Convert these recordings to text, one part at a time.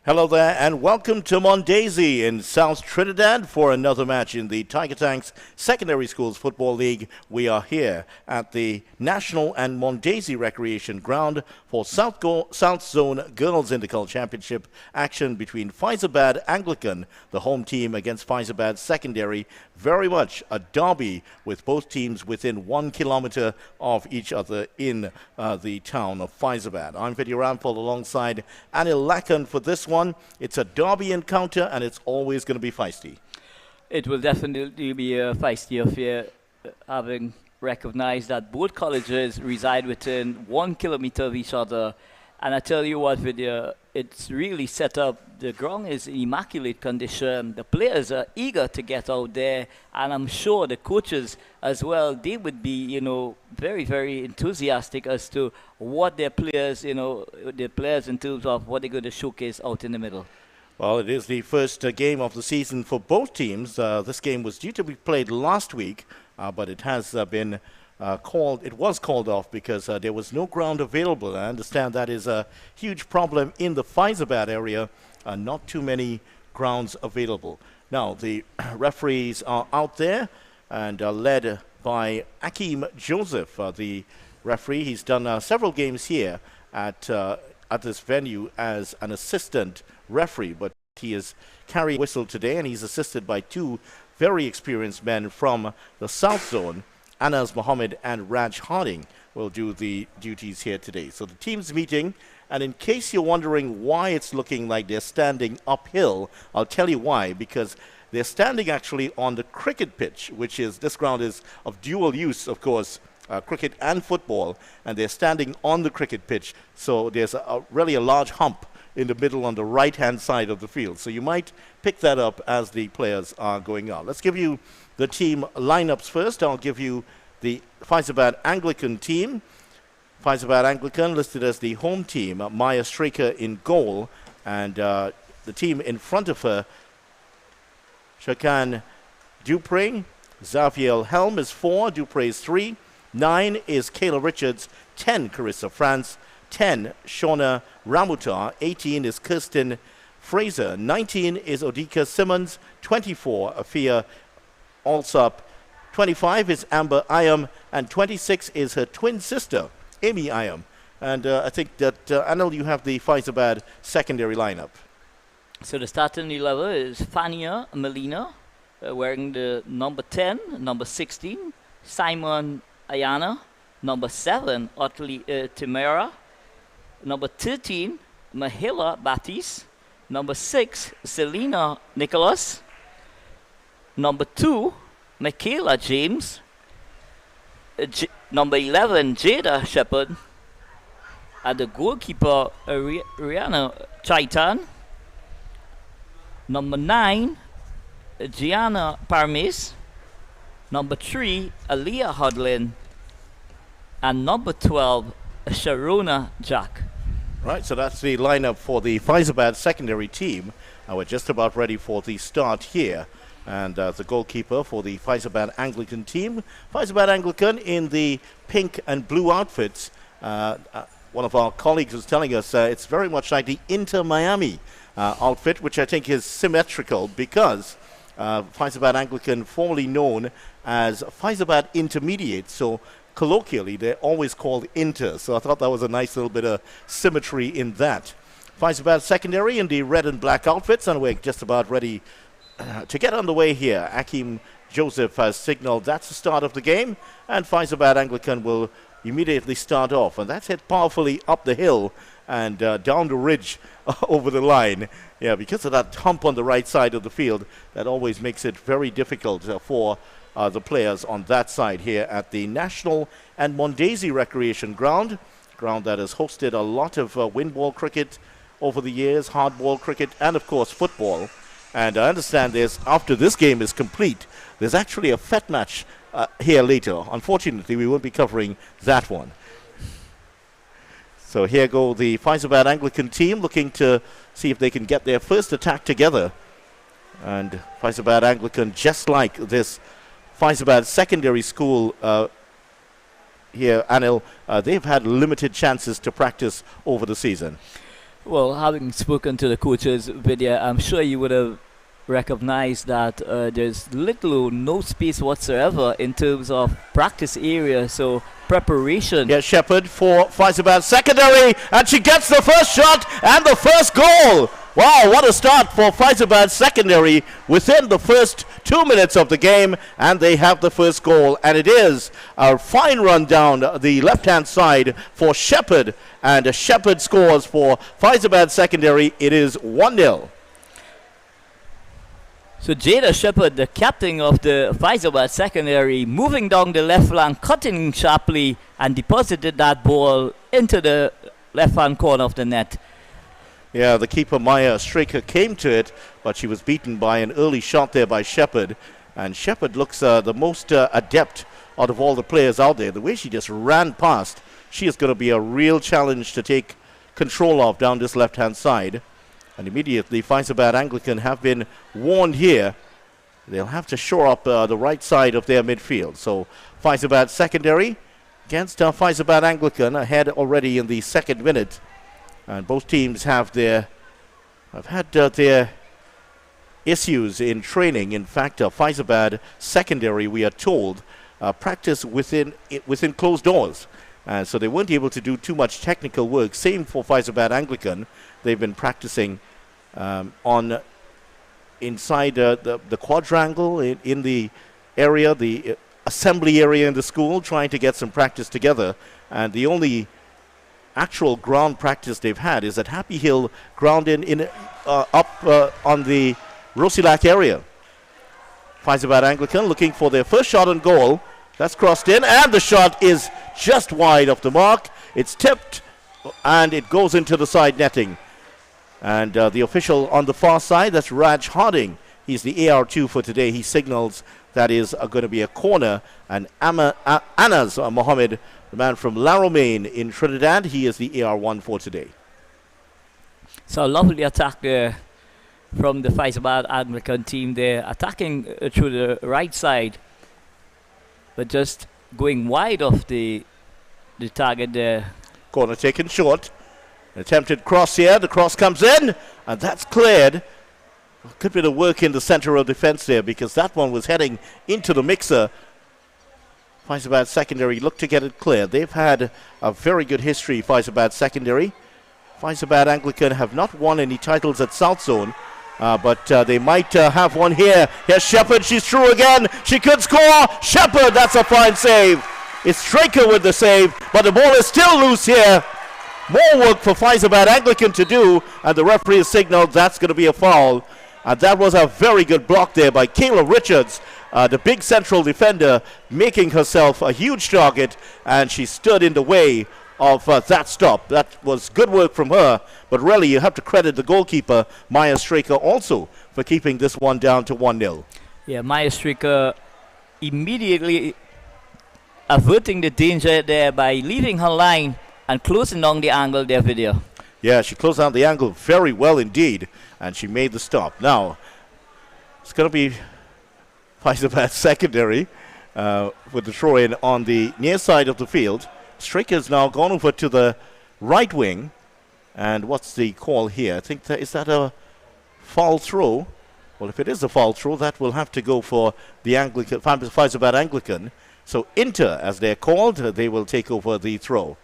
Hello there and welcome to Mondesi in South Trinidad for another match in the TIGERTANKS Secondary Schools Football League. We are here at the National and Mondesi Recreation Ground for South Zone Girls Intercal Championship action between Fyzabad Anglican, the home team, against Fyzabad Secondary. Very much a derby with both teams within 1 kilometer of each other in the town of Fyzabad. I'm Vidya Rampal alongside Anil Lakan for this one. It's a derby encounter and it's always going to be feisty. It will definitely be a feisty affair, having recognized that both colleges reside within 1 kilometer of each other. And I tell you what, Vidya, it's really set up. The ground is in immaculate condition. The players are eager to get out there, and I'm sure the coaches as well, they would be, very, very enthusiastic as to what their players, in terms of what they're going to showcase out in the middle. Well, it is the first game of the season for both teams. This game was due to be played last week, but it has been was called off because there was no ground available. I understand that is a huge problem in the Fyzabad area. Not too many grounds available. Now, the referees are out there and led by Akeem Joseph, the referee. He's done several games here at this venue as an assistant referee, but he is carrying whistle today, and he's assisted by two very experienced men from the South Zone. Anas Mohammed and Raj Harding will do the duties here today. So the team's meeting, and in case you're wondering why it's looking like they're standing uphill, I'll tell you why. Because they're standing actually on the cricket pitch, which is, this ground is of dual use, of course, cricket and football, and they're standing on the cricket pitch. So there's really a large hump in the middle on the right-hand side of the field. So you might pick that up as the players are going out. Let's give you the team lineups first. I'll give you the Fyzabad Anglican team. Fyzabad Anglican listed as the home team. Maya Straker in goal, and the team in front of her, Shakan Dupre. Xavier Helm is 4, Dupre is 3. 9 is Kayla Richards. 10, Carissa France. 10, Shauna Ramutar. 18 is Kirsten Fraser. 19 is Odika Simmons. 24, Afia Alsop. 25 is Amber Ayam, and 26 is her twin sister, Amy Ayam. And I think that, Anil, you have the Fyzabad secondary lineup. So the starting 11 is Fania Melina, wearing the number 10, number 16, Simon Ayana, number 7, Otley Timera, number 13, Mahila Batis, number 6, Selena Nicholas, number 2, Michaela James, number 11, Jada Shepard, and the goalkeeper, Rihanna Chaitan, number 9, Gianna Parmes, number 3, Aliyah Hodlin, and number 12, Sharona Jack. Right, so that's the lineup for the Fyzabad secondary team. We're just about ready for the start here. And the goalkeeper for the Fyzabad Anglican team. Fyzabad Anglican in the pink and blue outfits. One of our colleagues was telling us it's very much like the Inter Miami outfit, which I think is symmetrical because Fyzabad Anglican, formerly known as Fyzabad Intermediate, so colloquially they're always called Inter. So I thought that was a nice little bit of symmetry in that. Fyzabad secondary in the red and black outfits, and we're just about ready to get underway here. Akeem Joseph has signaled that's the start of the game, and Fyzabad Anglican will immediately start off, and that's hit powerfully up the hill and down the ridge over the line. Yeah, because of that hump on the right side of the field, that always makes it very difficult for the players on that side here at the National and Mondesi Recreation Ground that has hosted a lot of windball cricket over the years, hardball cricket, and of course football. And I understand after this game is complete, there's actually a FET match here later. Unfortunately, we won't be covering that one. So here go the Fyzabad Anglican team looking to see if they can get their first attack together. And Fyzabad Anglican, just like this Fyzabad secondary school here, Anil, they've had limited chances to practice over the season. Well, having spoken to the coaches, Vidya, I'm sure you would have recognized that there's little or no space whatsoever in terms of practice area, so preparation. Here's Shepherd for Fyzabad secondary, and she gets the first shot and the first goal. Wow, what a start for Fyzabad secondary within the first 2 minutes of the game, and they have the first goal, and it is a fine run down the left-hand side for Shepherd, and Shepherd scores for Fyzabad secondary. It is 1-0. So Jada Shepherd, the captain of the Fyzabad secondary, moving down the left flank, cutting sharply, and deposited that ball into the left-hand corner of the net. Yeah, the keeper Maya Straker came to it, but she was beaten by an early shot there by Shepherd. And Shepherd looks the most adept out of all the players out there. The way she just ran past, she is going to be a real challenge to take control of down this left-hand side. And immediately, Fyzabad Anglican have been warned here. They'll have to shore up the right side of their midfield. So Fyzabad secondary against Fyzabad Anglican, ahead already in the second minute. And both teams have had their issues in training. In fact, Fyzabad secondary, we are told, practice within closed doors. So they weren't able to do too much technical work. Same for Fyzabad Anglican. They've been practicing inside the quadrangle in the area, the assembly area in the school, trying to get some practice together. And the only actual ground practice they've had is at Happy Hill ground up on the Rosilac area. Fyzabad Anglican looking for their first shot on goal. That's crossed in, and the shot is just wide of the mark. It's tipped, and it goes into the side netting. And the official on the far side, that's Raj Harding. He's the AR2 for today. He signals that is going to be a corner. And Anas Mohammed, the man from La Romaine in Trinidad, he is the AR1 for today. So a lovely attack there from the Fyzabad Anglican team there, attacking through the right side, but just going wide of the target there. Corner taken short. Attempted cross here. The cross comes in, and that's cleared. Could be the work in the center of defense there, because that one was heading into the mixer. Fyzabad secondary looked to get it cleared. They've had a very good history, Fyzabad secondary. Fyzabad Anglican have not won any titles at South Zone, but they might have one here. Here's Shepherd. She's through again. She could score. Shepherd, that's a fine save. It's Straker with the save, but the ball is still loose here. More work for Fyzabad Anglican to do, and the referee has signaled that's going to be a foul. And that was a very good block there by Kayla Richards, the big central defender, making herself a huge target, and she stood in the way of that stop. That was good work from her, but really you have to credit the goalkeeper, Maya Straker, also for keeping this one down to 1-0. Yeah, Maya Straker immediately averting the danger there by leaving her line and closing down the angle there, Video. Yeah, she closed down the angle very well indeed, and she made the stop. Now, it's going to be Fyzabad secondary with the throw-in on the near side of the field. Straker's now gone over to the right wing, and what's the call here? I think is that a foul throw? Well, if it is a foul throw, that will have to go for the Fyzabad Anglican. So Inter, as they're called, they will take over the throw.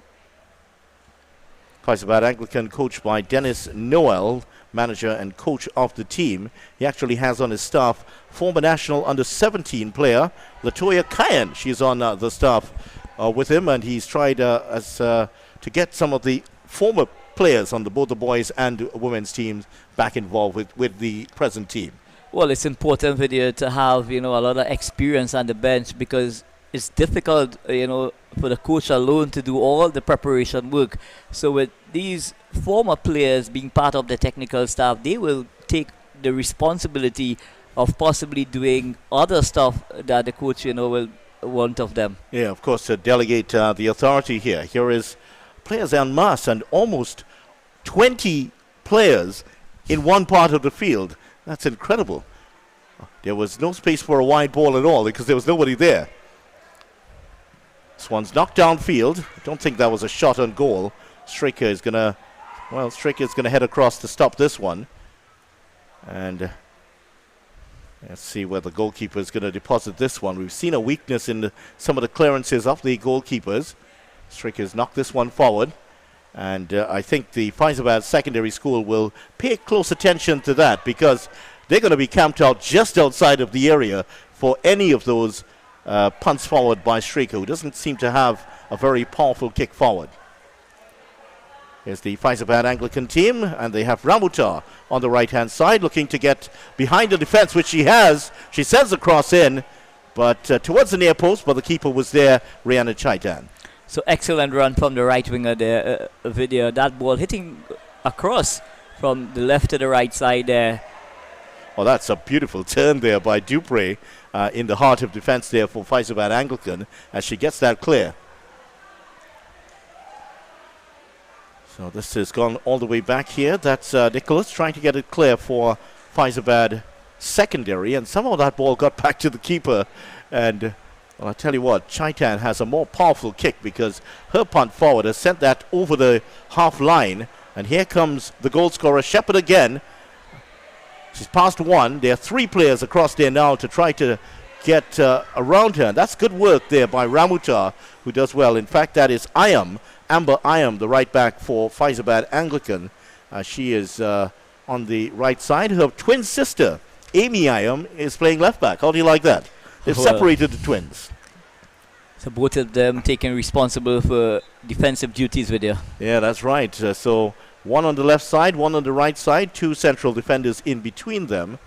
Fyzabad Anglican, coached by Dennis Noel, manager and coach of the team. He actually has on his staff former national under-17 player Latoya Kayan. She's on the staff with him, and he's tried to get some of the former players on both the boys and women's teams back involved with the present team. Well, it's important, Video, to have a lot of experience on the bench, because it's difficult, for the coach alone to do all the preparation work. So with these former players being part of the technical staff, they will take the responsibility of possibly doing other stuff that the coach, will want of them. Yeah, of course, to delegate the authority here. Here is players en masse, and almost 20 players in one part of the field. That's incredible. There was no space for a wide ball at all because there was nobody there. This one's knocked downfield. I don't think that was a shot on goal. Straker is going to Well, Stricker is going to head across to stop this one. And let's see where the goalkeeper is going to deposit this one. We've seen a weakness in some of the clearances of the goalkeepers. Stricker has knocked this one forward. And I think the Fyzabad Secondary School will pay close attention to that, because they're going to be camped out just outside of the area for any of those punts forward by Stricker, who doesn't seem to have a very powerful kick forward. Here's the Fyzabad Anglican team, and they have Ramutar on the right-hand side, looking to get behind the defense, which she has. She sends the cross in, but towards the near post, but the keeper was there, Rihanna Chaitan. So excellent run from the right winger there, Vidya. That ball hitting across from the left to the right side there. Oh, that's a beautiful turn there by Dupre in the heart of defense there for Fyzabad Anglican as she gets that clear. So this has gone all the way back here. That's Nicholas trying to get it clear for Fyzabad Secondary, and somehow that ball got back to the keeper. And well, I'll tell you what, Chaitan has a more powerful kick, because her punt forward has sent that over the half line. And here comes the goal scorer, Shepherd again. She's past one. There are 3 players across there now to try to get around her. And that's good work there by Ramutar, who does well. In fact, that is Amber Iam, the right back for Fyzabad Anglican. She is on the right side. Her twin sister, Amy Iam, is playing left back. How do you like that? They've separated the twins. So both of them taking responsible for defensive duties with you. Yeah, that's right. So one on the left side, one on the right side, 2 central defenders in between them.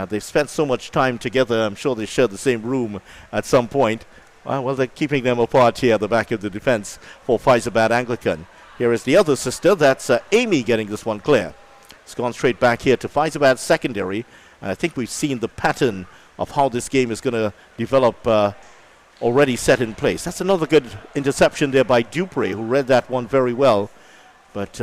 They've spent so much time together. I'm sure they shared the same room at some point. Well, they're keeping them apart here at the back of the defense for Fyzabad Anglican. Here is the other sister. That's Amy getting this one clear. It's gone straight back here to Fyzabad Secondary. And I think we've seen the pattern of how this game is going to develop already set in place. That's another good interception there by Dupre, who read that one very well. But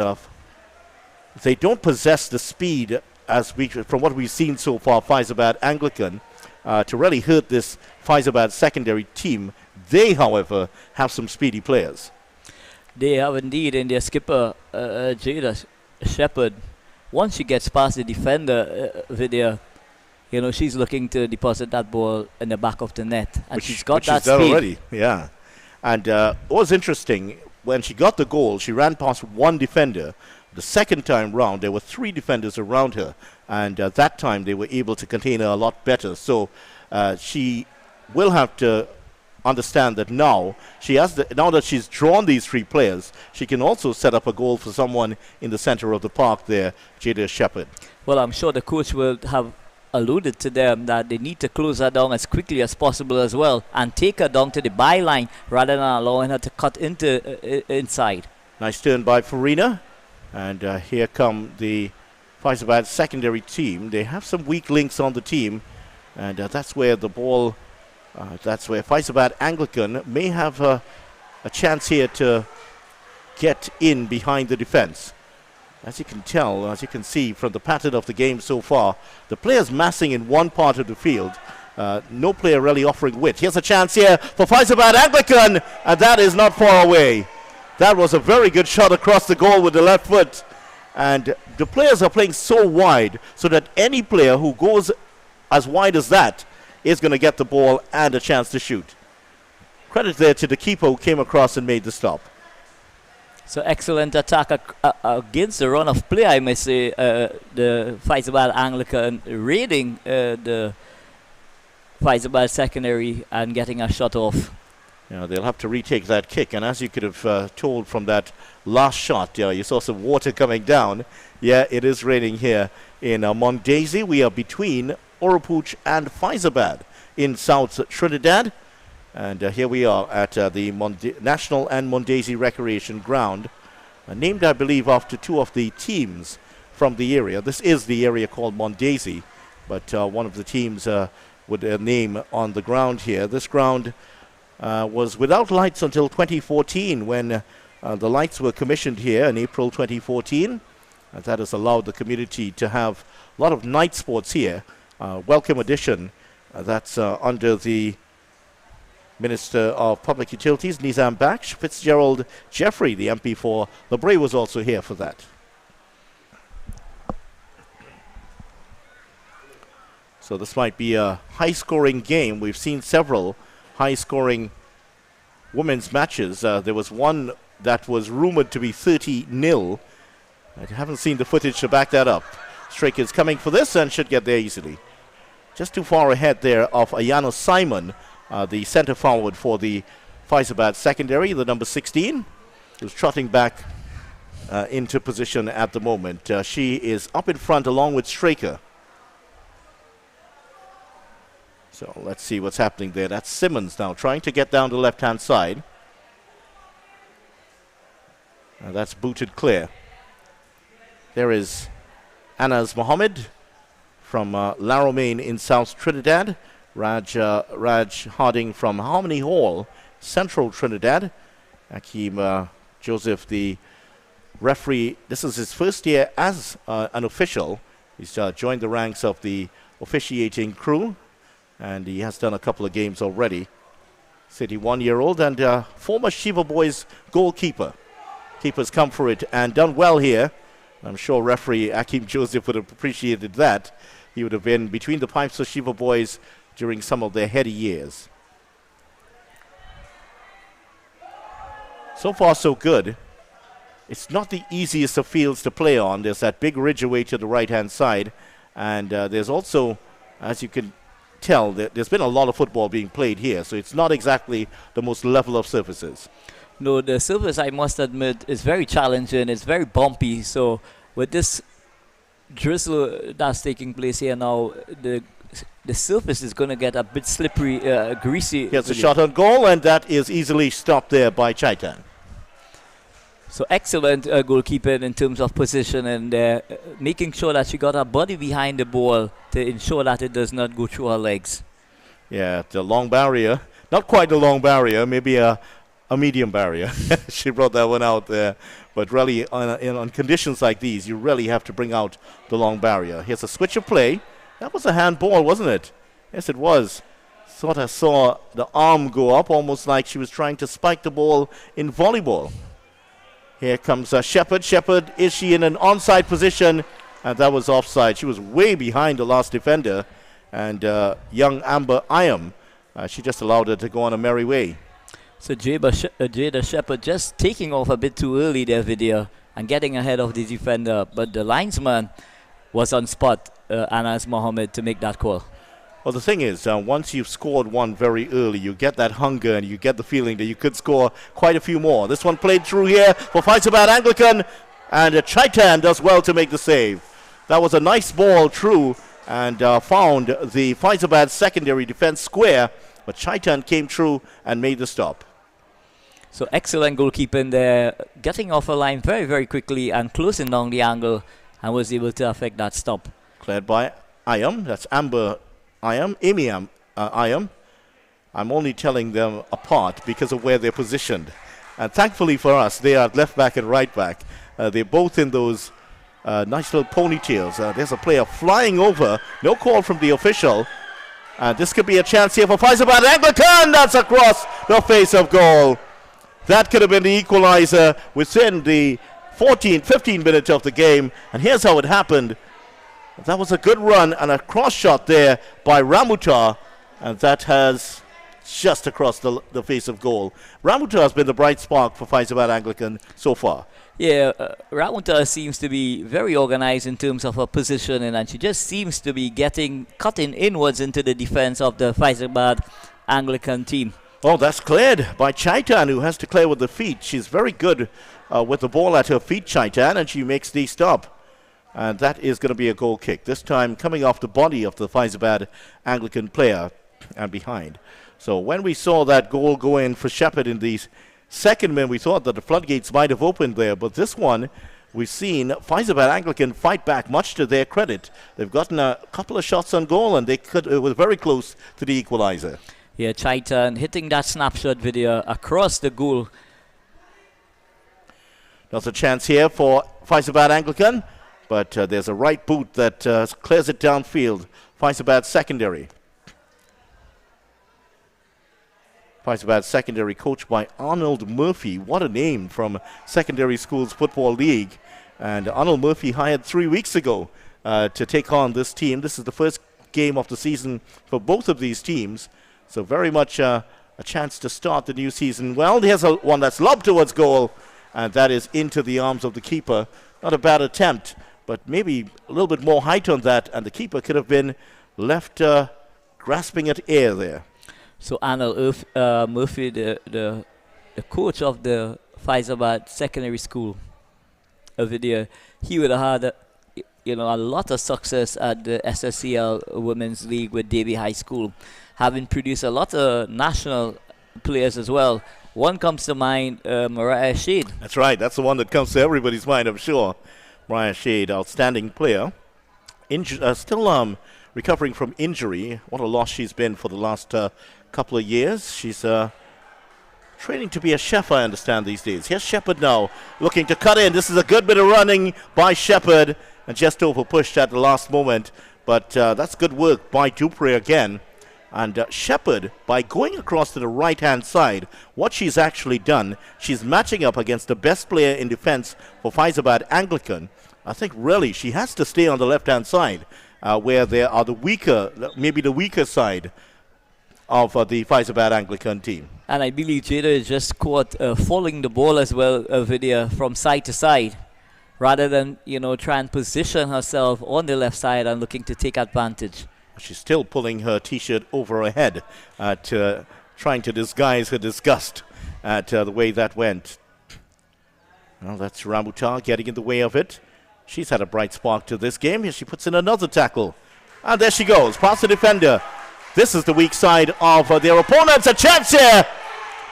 they don't possess the speed, from what we've seen so far, Fyzabad Anglican, to really hurt this Fyzabad Secondary team. They, however, have some speedy players. They have indeed, in their skipper, Jada Shepherd. Once she gets past the defender, Vidya, you know, she's looking to deposit that ball in the back of the net. And she's got that speed. Already, yeah. And it was interesting, when she got the goal, she ran past 1 defender. The second time round, there were 3 defenders around her. And that time, they were able to contain her a lot better. So she will have to understand that now now that she's drawn these 3 players, she can also set up a goal for someone in the center of the park there, Jada Shepherd. Well, I'm sure the coach will have alluded to them that they need to close her down as quickly as possible as well, and take her down to the byline rather than allowing her to cut into inside. Nice turn by Farina. And here come the Fyzabad Secondary team. They have some weak links on the team, and that's where the ball, that's where Fyzabad Anglican may have a chance here to get in behind the defense. As you can tell, as you can see from the pattern of the game so far, the players massing in one part of the field. No player really offering width. Here's a chance here for Fyzabad Anglican, and that is not far away. That was a very good shot across the goal with the left foot. And the players are playing so wide so that any player who goes as wide as that is going to get the ball and a chance to shoot. Credit there to the keeper who came across and made the stop. So excellent attack against the run of play, I may say. The Fyzabad Anglican raiding the Fyzabad Secondary and getting a shot off. Yeah, they'll have to retake that kick, and as you could have told from that last shot, you saw some water coming down. Yeah, it is raining here in Mondesi. We are between Oropouche and Fyzabad in South Trinidad, and here we are at the National and Mondesi Recreation Ground, named, I believe, after 2 of the teams from the area. This is the area called Mondesi, but one of the teams with a name on the ground here. This ground was without lights until 2014, when the lights were commissioned here in April 2014. That has allowed the community to have a lot of night sports here. Welcome addition. That's under the Minister of Public Utilities, Nizam Baksh. Fitzgerald Jeffrey, the MP for the Bray, was also here for that. So this might be a high-scoring game. We've seen several high-scoring women's matches. There was one that was rumored to be 30-0. I haven't seen the footage to back that up. Strake is coming for this and should get there easily. Just too far ahead there of Ayana Simon, the center forward for the Fyzabad secondary, the number 16, who's trotting back into position at the moment. She is up in front along with Straker. So let's see what's happening there. That's Simmons now trying to get down the left-hand side. That's booted clear. There is Anas Mohammed from La Romaine in South Trinidad. Raj Harding from Harmony Hall, Central Trinidad. Akeem Joseph, the referee. This is his first year as an official. He's joined the ranks of the officiating crew, and he has done a couple of games already. 31-year-old and former Shiva Boys goalkeeper. Keeper's come for it and done well here. I'm sure referee Akeem Joseph would have appreciated that. He would have been between the pipes of Shiva Boys during some of their heady years. So far, so good. It's not the easiest of fields to play on. There's that big ridge away to the right-hand side. And there's also, as you can tell, there's been a lot of football being played here. So it's not exactly the most level of surfaces. No, the surface, I must admit, is very challenging. It's very bumpy. So with this drizzle that's taking place here now, the surface is going to get a bit slippery, greasy. Here's a shot on goal, and that is easily stopped there by Chaitan. So excellent goalkeeping in terms of position and making sure that she got her body behind the ball to ensure that it does not go through her legs. Yeah, the long barrier. Not quite a long barrier, maybe a medium barrier. She brought that one out there. But really, on conditions like these, you really have to bring out the long barrier. Here's a switch of play. That was a handball, wasn't it? Yes, it was. Sort of saw the arm go up, almost like she was trying to spike the ball in volleyball. Here comes Shepherd. Shepherd, is she in an onside position? And that was offside. She was way behind the last defender. And young Amber Iam, she just allowed her to go on a merry way. So Jada Shepherd just taking off a bit too early there, Vidya, and getting ahead of the defender. But the linesman was on spot, Anas Mohammed, to make that call. Well, the thing is, once you've scored one very early, you get that hunger and you get the feeling that you could score quite a few more. This one played through here for Fyzabad Anglican, and Chaitan does well to make the save. That was a nice ball through and found the Fyzabad secondary defense square, but Chaitan came through and made the stop. So excellent goalkeeping there, getting off a line very, very quickly and closing down the angle, and was able to affect that stop. Cleared by Iam. That's Amber Iam, Amy Iam. I'm only telling them apart because of where they're positioned. And thankfully for us, they are left back and right back. They're both in those nice little ponytails. There's a player flying over. No call from the official. This could be a chance here for Fyzabad Anglican. That's across the face of goal. That could have been the equalizer within the 15 minutes of the game. And here's how it happened. That was a good run and a cross shot there by Ramutar. And that has just across the face of goal. Ramutar has been the bright spark for Fyzabad Anglican so far. Yeah, Ramutar seems to be very organized in terms of her positioning, and she just seems to be cutting inwards into the defense of the Fyzabad Anglican team. Oh, that's cleared by Chaitan, who has to clear with the feet. She's very good with the ball at her feet, Chaitan, and she makes the stop. And that is going to be a goal kick. This time coming off the body of the Fyzabad Anglican player and behind. So when we saw that goal go in for Shepherd in the second minute, we thought that the floodgates might have opened there. But this one, we've seen Fyzabad Anglican fight back, much to their credit. They've gotten a couple of shots on goal, and they were very close to the equalizer. Yeah, Chaitan hitting that snapshot video across the goal. There's a chance here for Fyzabad Anglican, but there's a right boot that clears it downfield. Fyzabad secondary. Fyzabad secondary coached by Arnold Murphy. What a name from Secondary Schools Football League. And Arnold Murphy hired 3 weeks ago to take on this team. This is the first game of the season for both of these teams. So very much a chance to start the new season well. Here's one that's lobbed towards goal, and that is into the arms of the keeper. Not a bad attempt, but maybe a little bit more height on that, and the keeper could have been left grasping at air there. So Arnold Murphy, the coach of the Fyzabad Secondary School over there, he would have had a lot of success at the SSFL Women's League with Davie High School, having produced a lot of national players as well. One comes to mind, Mariah Shade. That's right. That's the one that comes to everybody's mind, I'm sure. Mariah Shade, outstanding player. Still recovering from injury. What a loss she's been for the last couple of years. She's training to be a chef, I understand, these days. Here's Shepherd now, looking to cut in. This is a good bit of running by Shepherd, and just over pushed at the last moment. But that's good work by Dupre again. And Shepherd, by going across to the right-hand side, what she's actually done, she's matching up against the best player in defense for Fyzabad Anglican. I think really she has to stay on the left-hand side, where there are maybe the weaker side of the Fyzabad Anglican team. And I believe Jada just caught following the ball as well over there from side to side, rather than try and position herself on the left side and looking to take advantage. She's still pulling her T-shirt over her head, trying to disguise her disgust at the way that went. Well, that's Ramutar getting in the way of it. She's had a bright spark to this game. Here she puts in another tackle. And there she goes, past the defender. This is the weak side of their opponents. A chance here!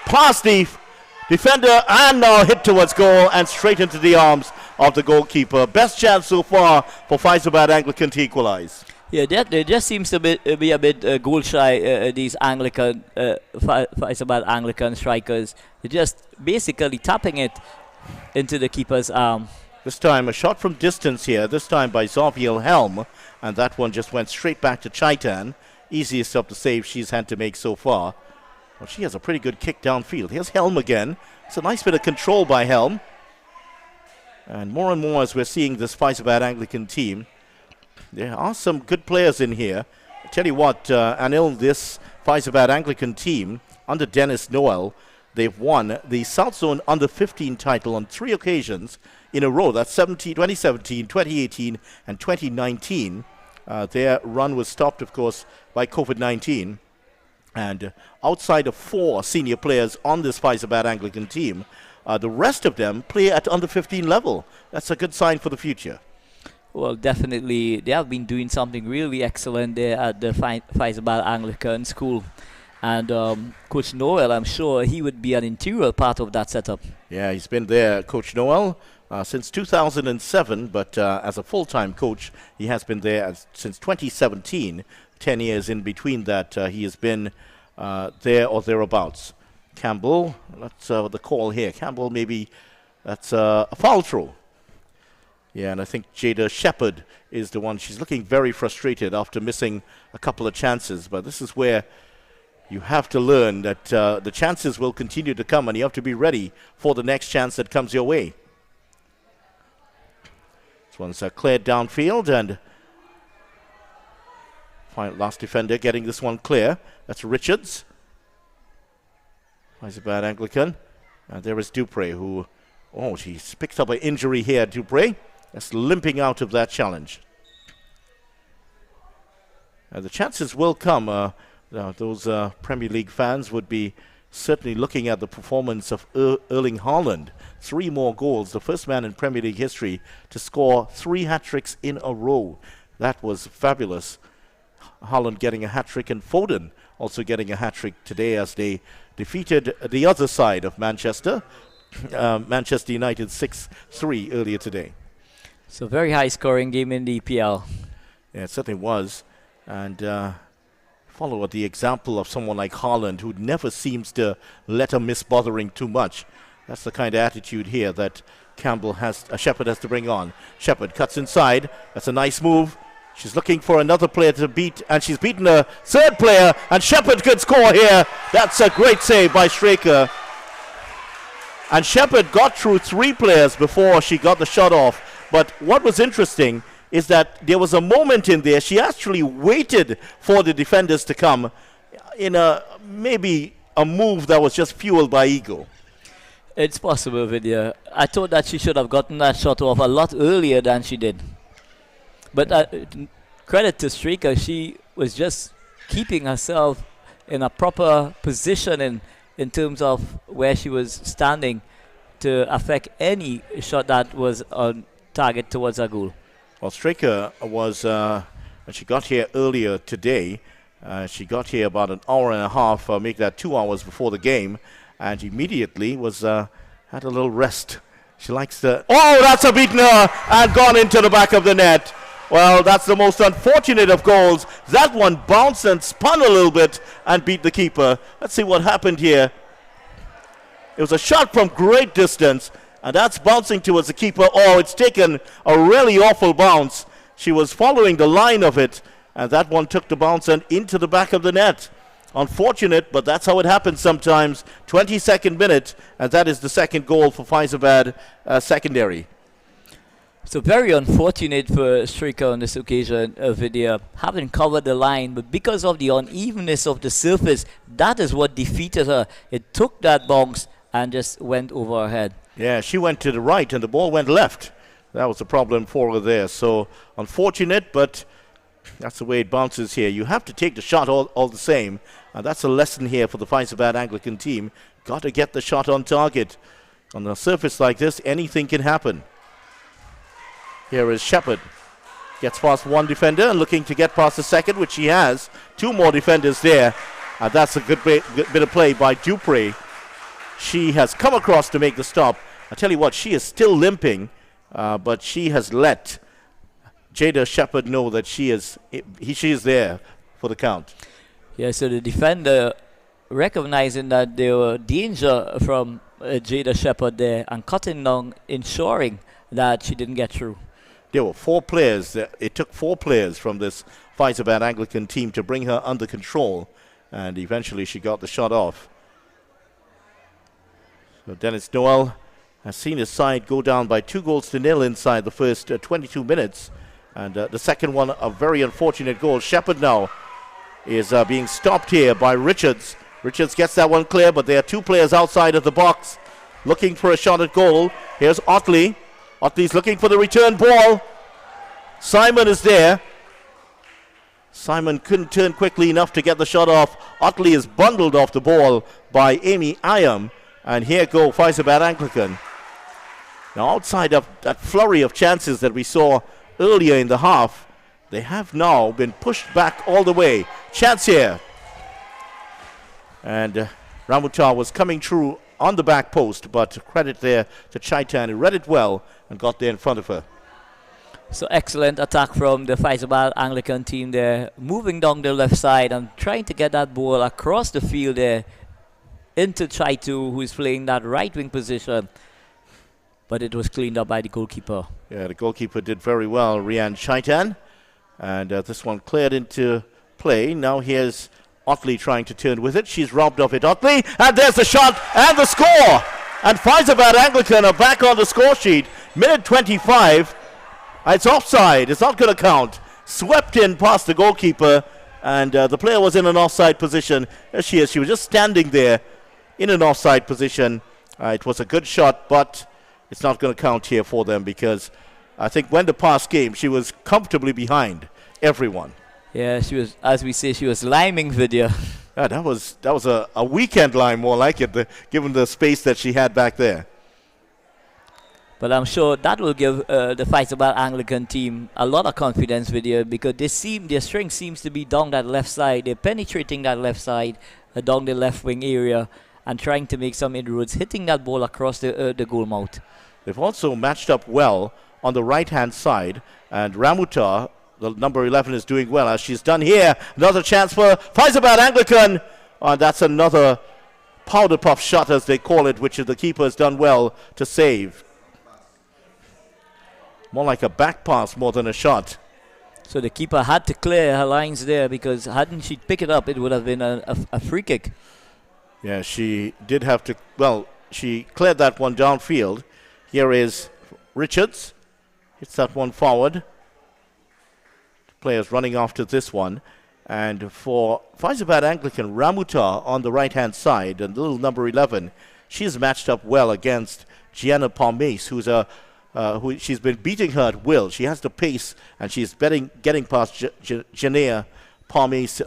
Past the defender, and now hit towards goal and straight into the arms of the goalkeeper. Best chance so far for Fyzabad Anglican to equalize. Yeah, there just seems to be a bit goal shy, these Anglican, Fyzabad Anglican strikers. They're just basically tapping it into the keeper's arm. This time a shot from distance here, this time by Zaviel Helm, and that one just went straight back to Chaitan. Easiest of the saves she's had to make so far. Well, she has a pretty good kick downfield. Here's Helm again. It's a nice bit of control by Helm. And more as we're seeing this Fyzabad Anglican team. There are some good players in here. I tell you what, Anil, this Fyzabad Anglican team, under Dennis Noel, they've won the South Zone Under 15 title on 3 occasions in a row. That's 2017, 2018, and 2019. Their run was stopped, of course, by COVID-19. And outside of 4 senior players on this Fyzabad Anglican team, the rest of them play at under 15 level. That's a good sign for the future. Well, definitely, they have been doing something really excellent there at the Fyzabad Anglican School. And Coach Noel, I'm sure he would be an integral part of that setup. Yeah, he's been there, Coach Noel, since 2007, but as a full-time coach, he has been there since 2017. 10 years in between that, he has been there or thereabouts. Campbell, that's the call here. Campbell, maybe that's a foul throw. Yeah, and I think Jada Shepherd is the one. She's looking very frustrated after missing a couple of chances, but this is where you have to learn that the chances will continue to come, and you have to be ready for the next chance that comes your way. This one's cleared downfield, and last defender getting this one clear. That's Richards. Fyzabad Anglican. And there is Dupre, who, she's picked up an injury here, Dupre. That's limping out of that challenge. The chances will come. Those Premier League fans would be certainly looking at the performance of Erling Haaland. 3 more goals, the first man in Premier League history to score 3 hat-tricks in a row. That was fabulous. Haaland getting a hat-trick, and Foden also getting a hat-trick today as they defeated the other side of Manchester. Manchester United 6-3 earlier today. So very high-scoring game in the EPL. Yeah, it certainly was. And follow the example of someone like Haaland, who never seems to let her miss bothering too much. That's the kind of attitude here that Shepherd has to bring on. Shepherd cuts inside. That's a nice move. She's looking for another player to beat, and she's beaten a third player, and Shepherd could score here. That's a great save by Straker. And Shepherd got through 3 players before she got the shot off. But what was interesting is that there was a moment in there, she actually waited for the defenders to come in maybe a move that was just fueled by ego. It's possible, Vidya. I thought that she should have gotten that shot off a lot earlier than she did. But credit to Striker, she was just keeping herself in a proper position in terms of where she was standing to affect any shot that was on target towards her goal. Well, Striker was, when she got here earlier today, she got here about an hour and a half, make that 2 hours before the game, and immediately was had a little rest. She likes the... Oh, that's a beaten her and gone into the back of the net. Well, that's the most unfortunate of goals. That one bounced and spun a little bit and beat the keeper. Let's see what happened here. It was a shot from great distance, and that's bouncing towards the keeper. Oh, it's taken a really awful bounce. She was following the line of it, and that one took the bounce and into the back of the net. Unfortunate, but that's how it happens sometimes. 22nd minute, and that is the second goal for Fyzabad secondary. So very unfortunate for Striker on this occasion, Vidya, having covered the line, but because of the unevenness of the surface, that is what defeated her. It took that bounce and just went over her head. Yeah, she went to the right and the ball went left. That was the problem for her there. So unfortunate, but that's the way it bounces here. You have to take the shot all the same. And that's a lesson here for the Fyzabad Anglican team. Got to get the shot on target. On a surface like this, anything can happen. Here is Shepherd. Gets past one defender and looking to get past the second, which he has. Two more defenders there. And that's a good bit of play by Dupree. She has come across to make the stop. I tell you what, she is still limping, but she has let Jada Shepherd know that she is there for the count. Yeah, so the defender recognizing that there were danger from Jada Shepherd there and cutting down, ensuring that she didn't get through. There were 4 players. It took 4 players from this Fyzabad Anglican team to bring her under control, and eventually she got the shot off. So Dennis Noel has seen his side go down by 2-0 inside the first 22 minutes. And the second one, a very unfortunate goal. Shepherd now is being stopped here by Richards. Richards gets that one clear, but there are 2 players outside of the box looking for a shot at goal. Here's Otley. Otley's looking for the return ball. Simon is there. Simon couldn't turn quickly enough to get the shot off. Otley is bundled off the ball by Amy Iam. And here go Fyzabad Anglican. Now outside of that flurry of chances that we saw earlier in the half, they have now been pushed back all the way. Chance here. And Ramutar was coming through on the back post, but credit there to Chaitan, who read it well and got there in front of her. So excellent attack from the Fyzabad Anglican team there, moving down the left side and trying to get that ball across the field there into Chaitu, who is playing that right wing position. But it was cleaned up by the goalkeeper. Yeah, the goalkeeper did very well, Rian Chaitan. And this one cleared into play. Now here's Otley trying to turn with it. She's robbed of it. Otley, and there's the shot and the score. And Fyzabad Anglican are back on the score sheet. Minute 25. It's offside. It's not going to count. Swept in past the goalkeeper. And the player was in an offside position. There she is. She was just standing there in an offside position. It was a good shot, but it's not going to count here for them because I think when the pass came, she was comfortably behind everyone. Yeah, she was, as we say, she was liming Vidya. Yeah, that was a weekend lime, more like it, given the space that she had back there. But I'm sure that will give the Fyzabad Anglican team a lot of confidence, Vidya, because their strength seems to be down that left side. They're penetrating that left side, down the left wing area, and trying to make some inroads, hitting that ball across the goal mouth. They've also matched up well on the right-hand side, and Ramutar, the number 11, is doing well, as she's done here. Another chance for Fyzabad Anglican, and that's another powder puff shot, as they call it, which the keeper has done well to save. More like a back pass more than a shot. So the keeper had to clear her lines there, because hadn't she picked it up, it would have been a free kick. Yeah, she did have to, well, she cleared that one downfield. Here is Richards. Hits that one forward. players running after this one. And for Fyzabad Anglican, Ramuta on the right-hand side, and little number 11, she's matched up well against Gianna Parmes, who she's been beating her at will. She has the pace, and she's getting past Gianna Parmes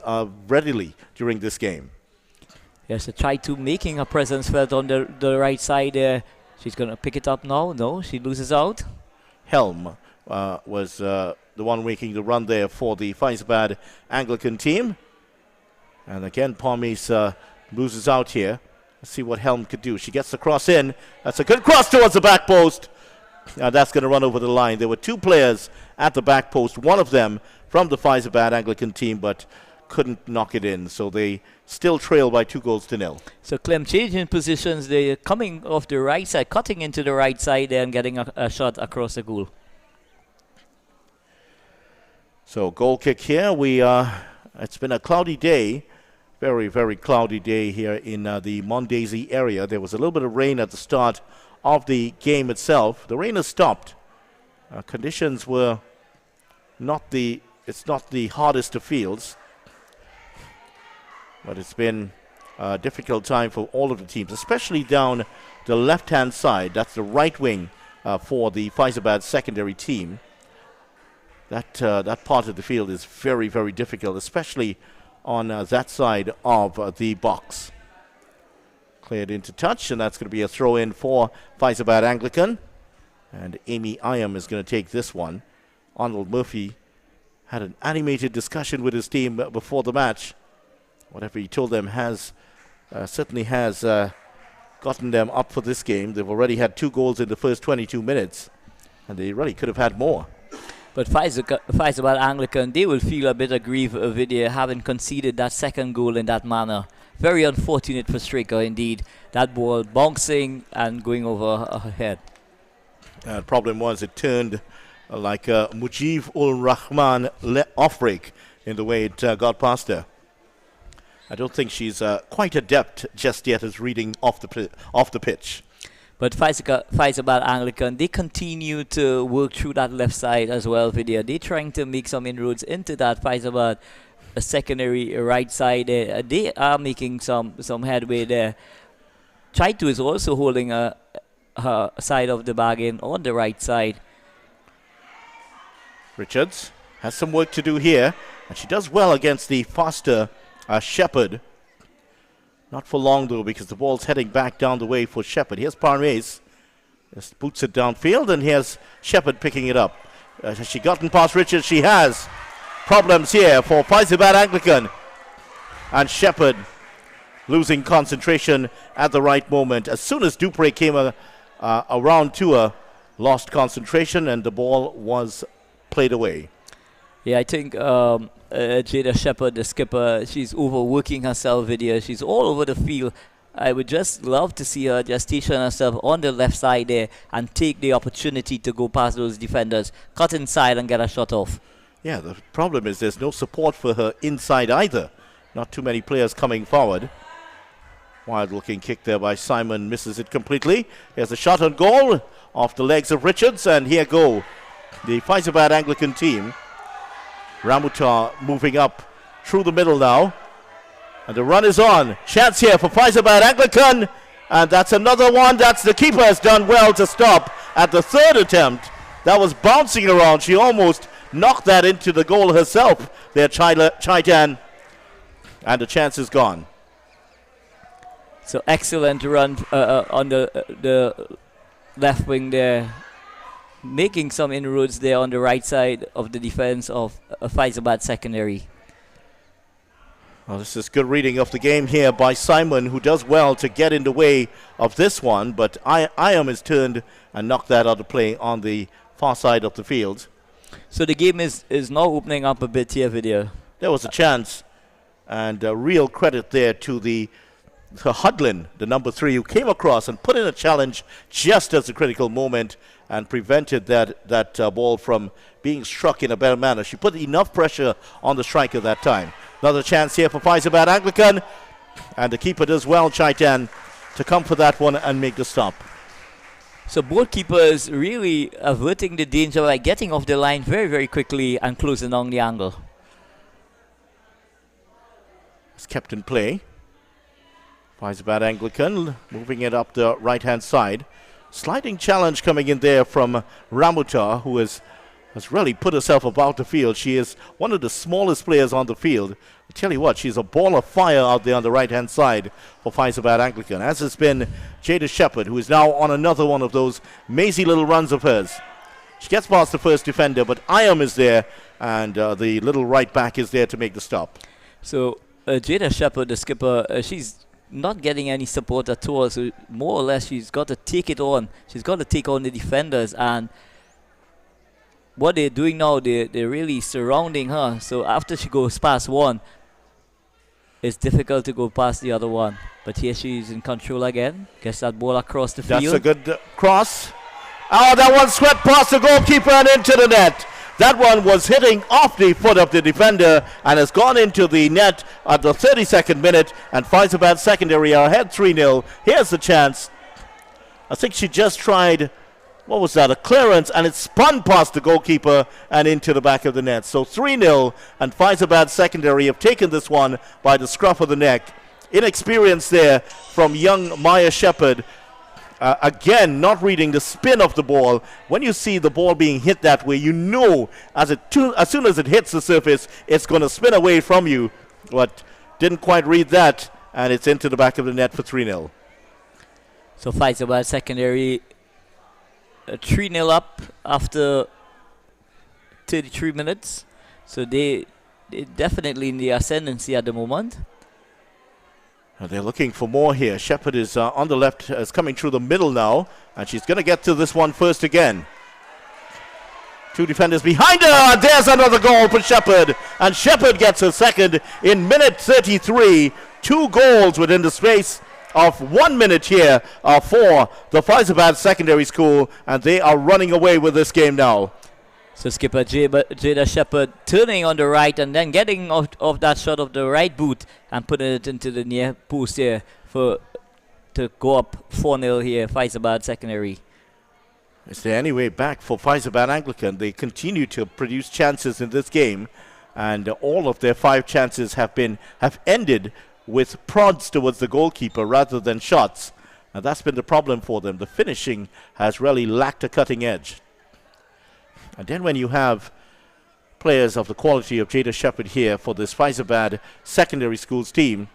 readily during this game. Yes, try to making her presence felt on the right side there. She's going to pick it up now. No, she loses out. Helm was the one making the run there for the Fyzabad Anglican team. And again, Parmes loses out here. Let's see what Helm could do. She gets the cross in. That's a good cross towards the back post. That's going to run over the line. There were two players at the back post, one of them from the Fyzabad Anglican team, but couldn't knock it in. So they still trail by 2-0. So Clem changing positions. They're coming off the right side, cutting into the right side and getting a shot across the goal. So goal kick here. It's been a cloudy day. Very, very cloudy day here in the Mondaisy area. There was a little bit of rain at the start of the game itself. The rain has stopped. Conditions were it's not the hardest of fields, but it's been a difficult time for all of the teams, especially down the left-hand side. That's the right wing for the Fyzabad secondary team. That part of the field is very, very difficult, especially on that side of the box. Cleared into touch, and that's going to be a throw-in for Fyzabad Anglican. And Amy Iam is going to take this one. Arnold Murphy had an animated discussion with his team before the match. Whatever he told them certainly has gotten them up for this game. They've already had 2 goals in the first 22 minutes, and they really could have had more. But Fyzabad Anglican, they will feel a bit aggrieved with having conceded that second goal in that manner. Very unfortunate for Stricker indeed. That ball bouncing and going over her head. The problem was it turned like a Mujib-ul-Rahman off break in the way it got past her. I don't think she's quite adept just yet as reading off the pitch. But Fyzabad Anglican, they continue to work through that left side as well. They're trying to make some inroads into that Fyzabad secondary right side. They are making some headway there. Chaitu is also holding her side of the bargain on the right side. Richards has some work to do here, and she does well against the faster Shepherd. Not for long, though, because the ball's heading back down the way for Shepherd. Here's Parmes. Just boots it downfield, and here's Shepherd picking it up. Has she gotten past Richards? She has. Problems here for Fyzabad Anglican. And Shepherd losing concentration at the right moment. As soon as Dupre came around to her, lost concentration, and the ball was played away. Yeah, I think Jada Shepherd, the skipper, she's overworking herself here. She's all over the field. I would just love to see her just station herself on the left side there and take the opportunity to go past those defenders, cut inside and get a shot off. Yeah, the problem is there's no support for her inside either. Not too many players coming forward. Wild-looking kick there by Simon, misses it completely. There's a shot on goal off the legs of Richards, and here go the Fyzabad Anglican team. Ramutar moving up through the middle now. And the run is on. Chance here for Fyzabad Anglican. And that's another one. That's the keeper has done well to stop at the third attempt. That was bouncing around. She almost knocked that into the goal herself there, Chaitan. And the chance is gone. So excellent run on the left wing there. Making some inroads there on the right side of the defense of Fyzabad secondary. Well, this is good reading of the game here by Simon, who does well to get in the way of this one, but Iam is turned and knocked that out of play on the far side of the field. So the game is now opening up a bit here, Vidya. There was a chance, and real credit there to the Hudlin, the number 3, who came across and put in a challenge just at the critical moment and prevented that ball from being struck in a better manner. She put enough pressure on the striker that time. Another chance here for Fyzabad Anglican, and the keeper does well, Chaitan, to come for that one and make the stop. So both keepers really averting the danger by getting off the line very, very quickly and closing down the angle. It's kept in play. Fyzabad Anglican moving it up the right-hand side. Sliding challenge coming in there from Ramutar, who has really put herself about the field. She is one of the smallest players on the field. I tell you what, she's a ball of fire out there on the right-hand side for Fyzabad Anglican, as has been Jada Shepherd, who is now on another one of those mazy little runs of hers. She gets past the first defender, but Iam is there, and the little right back is there to make the stop. So Jada Shepherd, the skipper, she's not getting any support at all. So more or less, she's got to take it on. She's got to take on the defenders, and what they're doing now, they're really surrounding her. So after she goes past one, it's difficult to go past the other one. But here she's in control again. Gets that ball across the field. That's a good cross. Oh, that one swept past the goalkeeper and into the net. That one was hitting off the foot of the defender and has gone into the net at the 32nd minute. And Fyzabad Secondary are ahead 3-0. Here's the chance. I think she just tried, what was that, a clearance, and it spun past the goalkeeper and into the back of the net. So 3-0, and Fyzabad Secondary have taken this one by the scruff of the neck. Inexperience there from young Maya Shepherd. Again, not reading the spin of the ball. When you see the ball being hit that way, you know as soon as it hits the surface, it's going to spin away from you. But didn't quite read that, and it's into the back of the net for 3-0. So Fyzabad Secondary 3-0 up after 33 minutes. So they're definitely in the ascendancy at the moment. They're looking for more here. Shepherd is on the left, is coming through the middle now, and she's going to get to this one first again. Two defenders behind her. There's another goal for Shepherd, and Shepherd gets her second in minute 33. 2 goals within the space of 1 minute here for the Fyzabad Secondary School, and they are running away with this game now. So skipper Jada Shepherd turning on the right and then getting off that shot of the right boot and putting it into the near post here to go up 4-0 here, Fyzabad Secondary. Is there any way back for Fyzabad Anglican? They continue to produce chances in this game, and all of their 5 chances have ended with prods towards the goalkeeper rather than shots. And that's been the problem for them. The finishing has really lacked a cutting edge. And then when you have players of the quality of Jada Shepherd here for this Fyzabad Secondary Schools team,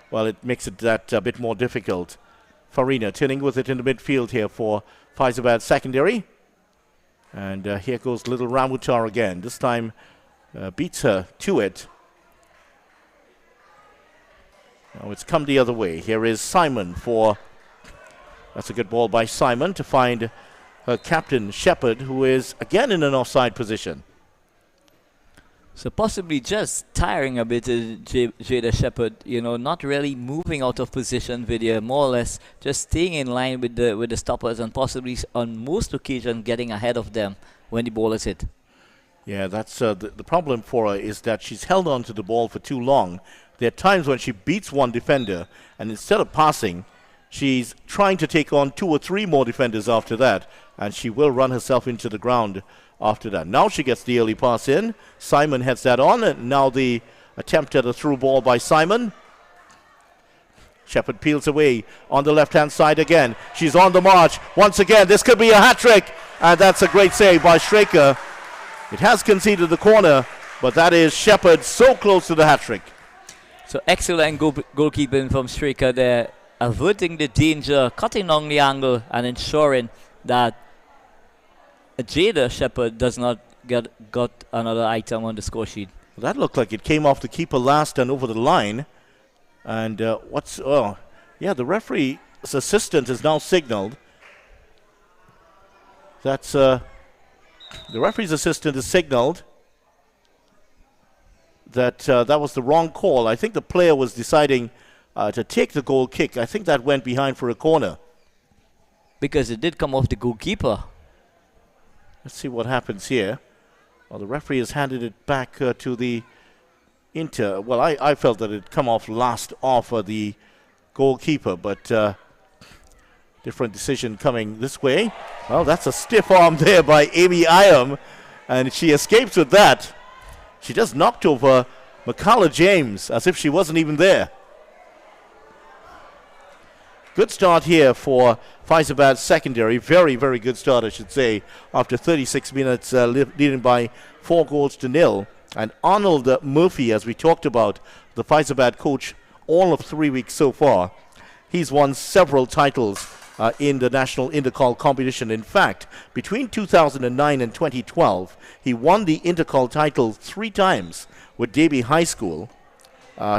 well, it makes it that a bit more difficult. Farina turning with it in the midfield here for Fyzabad Secondary. And here goes little Ramutar again. This time beats her to it. Now it's come the other way. Here is Simon for... That's a good ball by Simon to find her captain, Shepherd, who is again in an offside position. So possibly just tiring a bit Jada Shepherd, not really moving out of position with you, more or less just staying in line with the stoppers and possibly on most occasions getting ahead of them when the ball is hit. Yeah, that's the problem for her is that she's held on to the ball for too long. There are times when she beats one defender, and instead of passing, she's trying to take on 2 or 3 more defenders after that, and she will run herself into the ground after that. Now she gets the early pass in. Simon heads that on, and now the attempt at a through ball by Simon. Shepherd peels away on the left-hand side again. She's on the march. Once again, this could be a hat-trick, and that's a great save by Straker. It has conceded the corner, but that is Shepherd so close to the hat-trick. So excellent goalkeeping from Straker there, averting the danger, cutting down the angle, and ensuring that Jada Shepherd does not got another item on the score sheet. That looked like it came off the keeper last and over the line. And the referee's assistant is now signaled. That's the referee's assistant is signaled that that was the wrong call. I think the player was deciding to take the goal kick. I think that went behind for a corner. Because it did come off the goalkeeper. Let's see what happens here. Well, the referee has handed it back to the Inter. Well, I felt that it come off last off the goalkeeper, but Different decision coming this way. Well, that's a stiff arm there by Amy Iam, and she escapes with that. She just knocked over McCullough James as if she wasn't even there. Good start here for Fyzabad secondary. Very, very good start, I should say, after 36 minutes leading by 4-0. And Arnold Murphy, as we talked about, the Fyzabad coach all of 3 weeks so far, he's won several titles in the national intercall competition. In fact, between 2009 and 2012, he won the intercall title 3 times with Davie High School.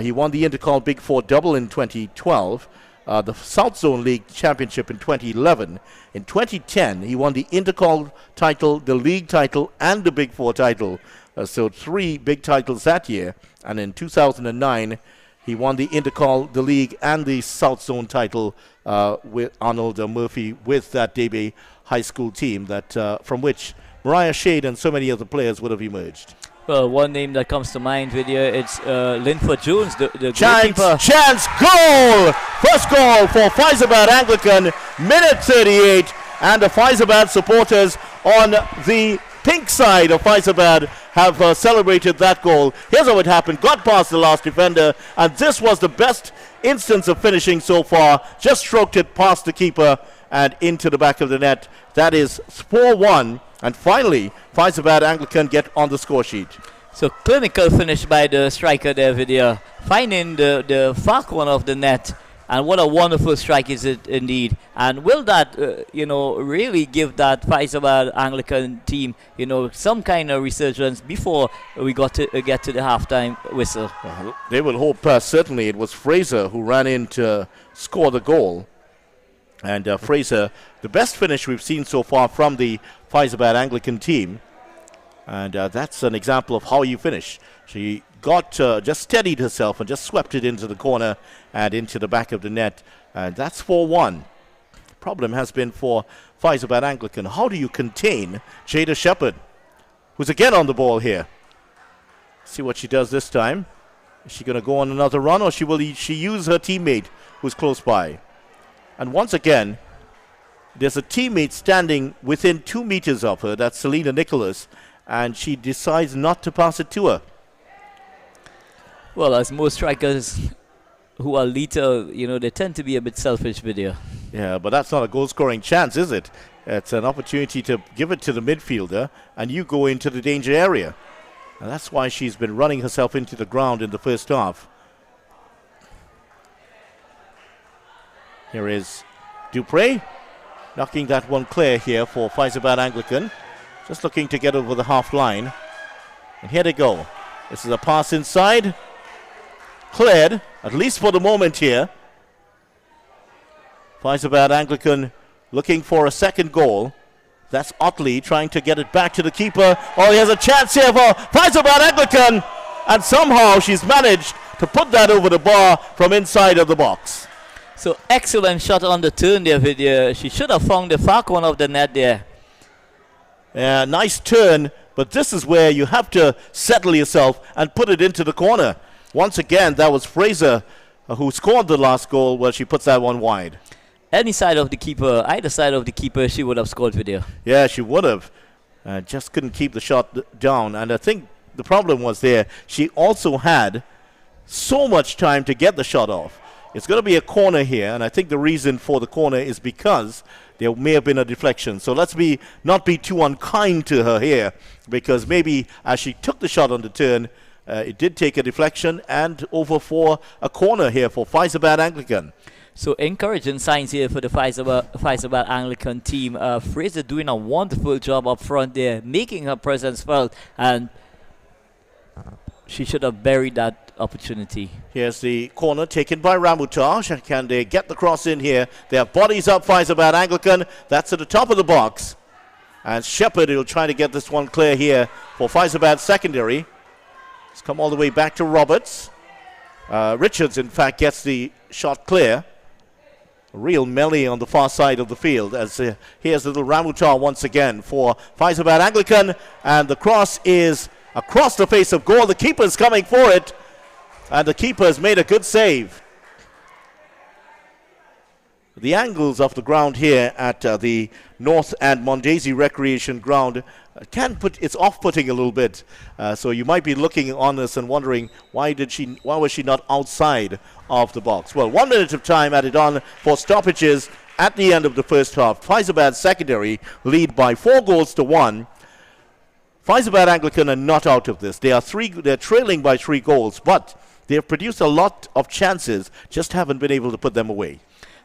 He won the intercall Big Four double in 2012, the South Zone League Championship in 2011. In 2010, he won the intercall title, the league title, and the Big Four title. So 3 big titles that year. And in 2009, he won the intercall, the league, and the South Zone title with Arnold Murphy with that Davie High School team that from which Mariah Shade and so many other players would have emerged. Well, one name that comes to mind with you, it's Linford Jones, the goalkeeper. Chance, goal! First goal for Fyzabad Anglican, minute 38, and the Fyzabad supporters on the pink side of Fyzabad have celebrated that goal. Here's how it happened. Got past the last defender, and this was the best instance of finishing so far. Just stroked it past the keeper and into the back of the net. That is 4-1. And finally, Fyzabad Anglican get on the score sheet. So clinical finish by the striker there, Vidya, finding the far corner of the net. And what a wonderful strike is it indeed. And will that, really give that Fyzabad Anglican team, some kind of resurgence before we get to the halftime whistle? They will hope, certainly. It was Fraser who ran in to score the goal. And Fraser, the best finish we've seen so far from the Fyzabad Anglican team. And that's an example of how you finish. She got just steadied herself and just swept it into the corner and into the back of the net. And that's 4-1. Problem has been for Fyzabad Anglican. How do you contain Jada Shepherd, who's again on the ball here? See what she does this time. Is she going to go on another run, or will she use her teammate who's close by? And once again, there's a teammate standing within 2 meters of her. That's Selena Nicholas. And she decides not to pass it to her. Well, as most strikers who are lethal, they tend to be a bit selfish, Vidya. Yeah, but that's not a goal-scoring chance, is it? It's an opportunity to give it to the midfielder, and you go into the danger area. And that's why she's been running herself into the ground in the first half. Here is Dupre, knocking that one clear here for Fyzabad Anglican. Just looking to get over the half line. And here they go. This is a pass inside. Cleared, at least for the moment here. Fyzabad Anglican looking for a second goal. That's Otley trying to get it back to the keeper. Oh, he has a chance here for Fyzabad Anglican. And somehow she's managed to put that over the bar from inside of the box. So excellent shot on the turn there, Vidya. She should have found the far corner of the net there. Yeah, nice turn, but this is where you have to settle yourself and put it into the corner. Once again, that was Fraser who scored the last goal. Well, she puts that one wide. Any side of the keeper, either side of the keeper, she would have scored, Vidya. Yeah, she would have. Just couldn't keep the shot down. And I think the problem was there, she also had so much time to get the shot off. It's going to be a corner here, and I think the reason for the corner is because there may have been a deflection. So let's not be too unkind to her here, because maybe as she took the shot on the turn, it did take a deflection and over for a corner here for Fyzabad Anglican. So encouraging signs here for the Fyzabad Anglican team. Fraser doing a wonderful job up front there, making her presence felt, and she should have buried that opportunity. Here's the corner taken by Ramutaj. Can they get the cross in here? They have bodies up, Fyzabad Anglican. That's at the top of the box. And Shepherd will try to get this one clear here for Fyzabad secondary. It's come all the way back to Roberts. Richards, in fact, gets the shot clear. A real melee on the far side of the field. As here's little Ramutar once again for Fyzabad Anglican. And the cross is across the face of goal. The keeper's coming for it. And the keeper has made a good save. the angles of the ground here at the North and Mondesi Recreation Ground it's off-putting a little bit. So you might be looking on this and wondering why was she not outside of the box? Well, 1 minute of time added on for stoppages at the end of the first half. Fyzabad Secondary lead by 4-1. Fyzabad Anglican are not out of this. They're trailing by 3 goals, but they've produced a lot of chances, just haven't been able to put them away.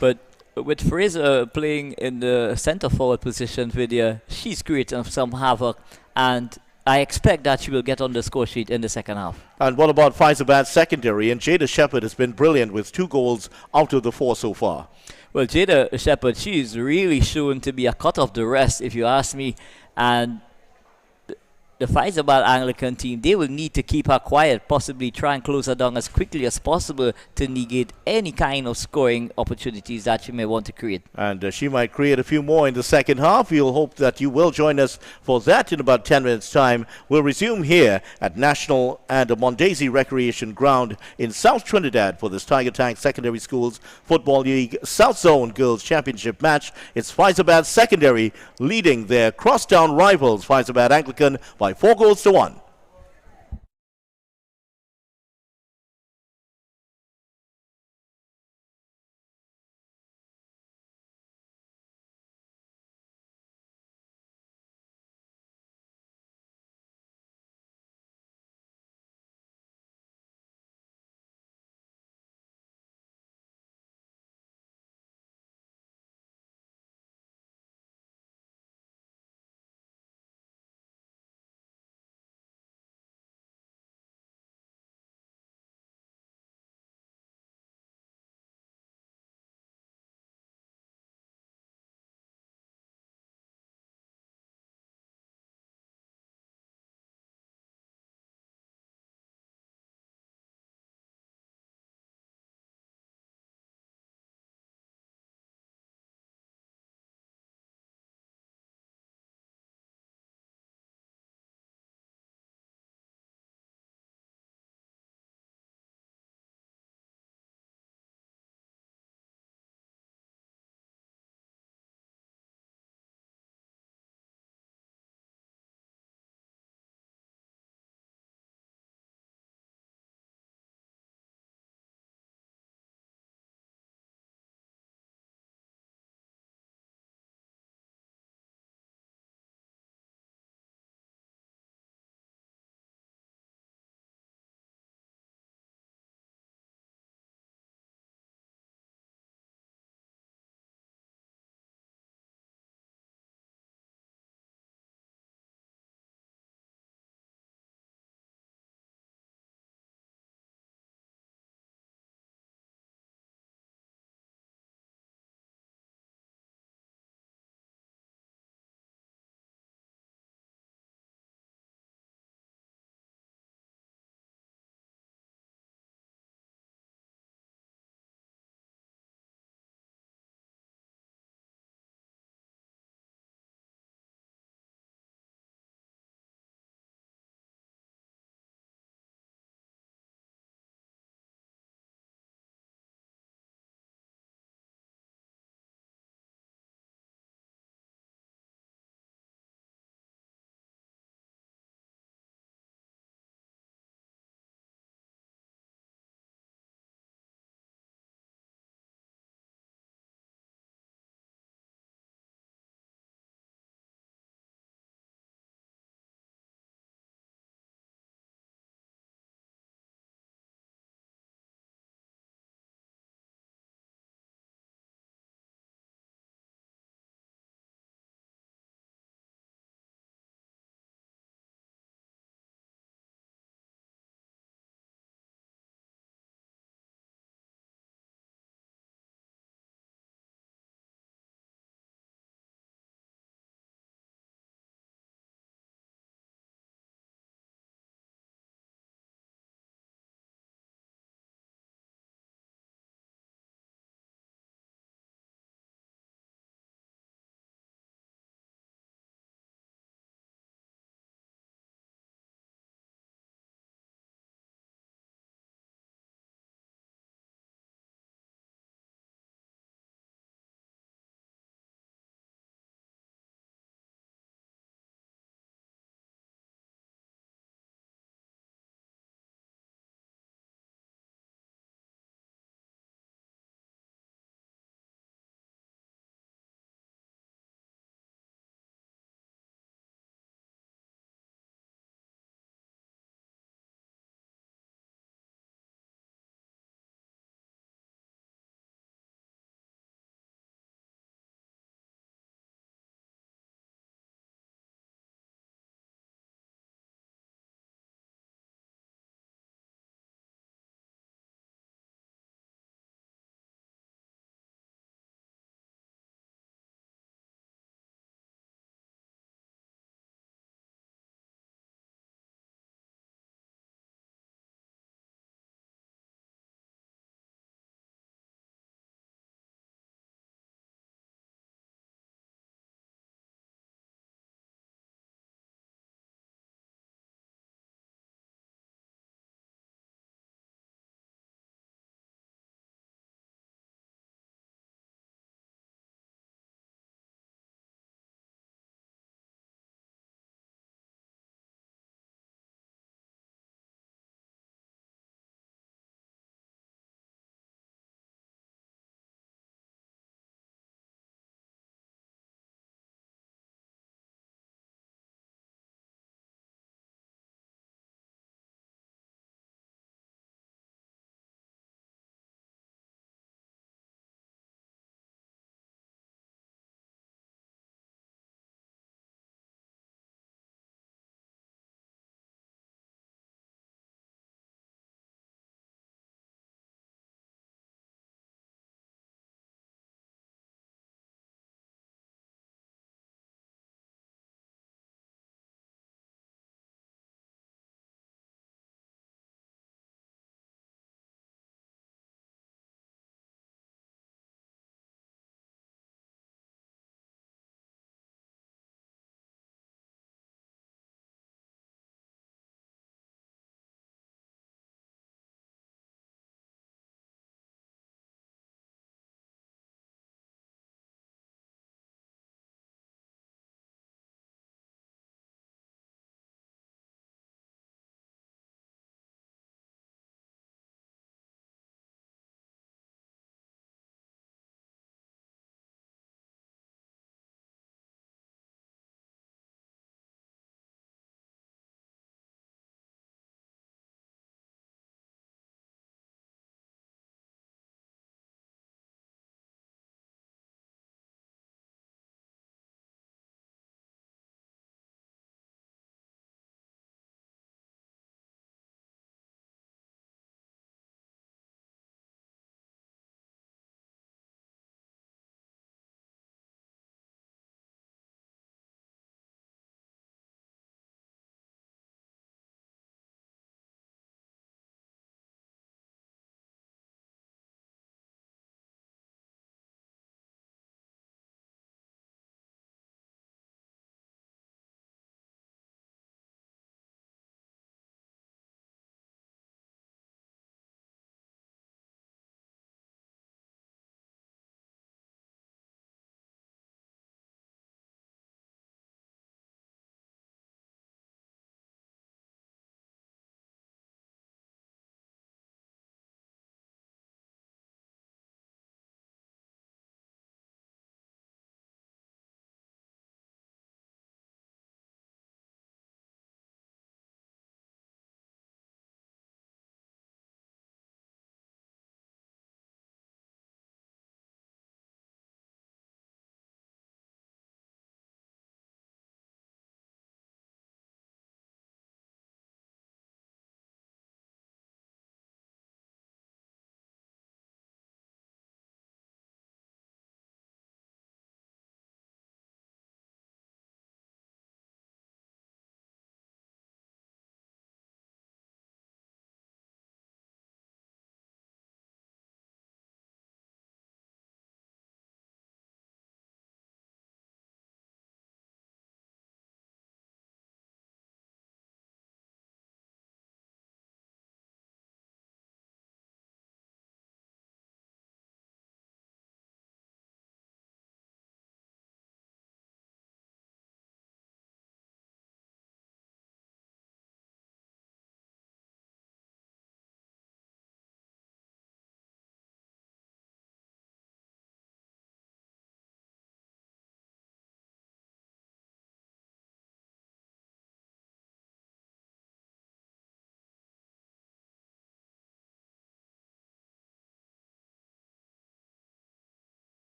But with Fraser playing in the centre forward position, Vidya, she's creating some havoc, and I expect that she will get on the score sheet in the second half. And what about Fyzabad Secondary? And Jada Shepherd has been brilliant with 2 goals out of the 4 so far. Well, Jada Shepherd, she's really shown to be a cut of the rest, if you ask me, and the Fyzabad Anglican team, they will need to keep her quiet, possibly try and close her down as quickly as possible to negate any kind of scoring opportunities that she may want to create. And she might create a few more in the second half. We'll hope that you will join us for that in about 10 minutes' time. We'll resume here at National and Mondesi Recreation Ground in South Trinidad for this Tiger Tank Secondary Schools Football League South Zone Girls Championship match. It's Fyzabad Secondary leading their crosstown rivals, Fyzabad Anglican, by 4-1.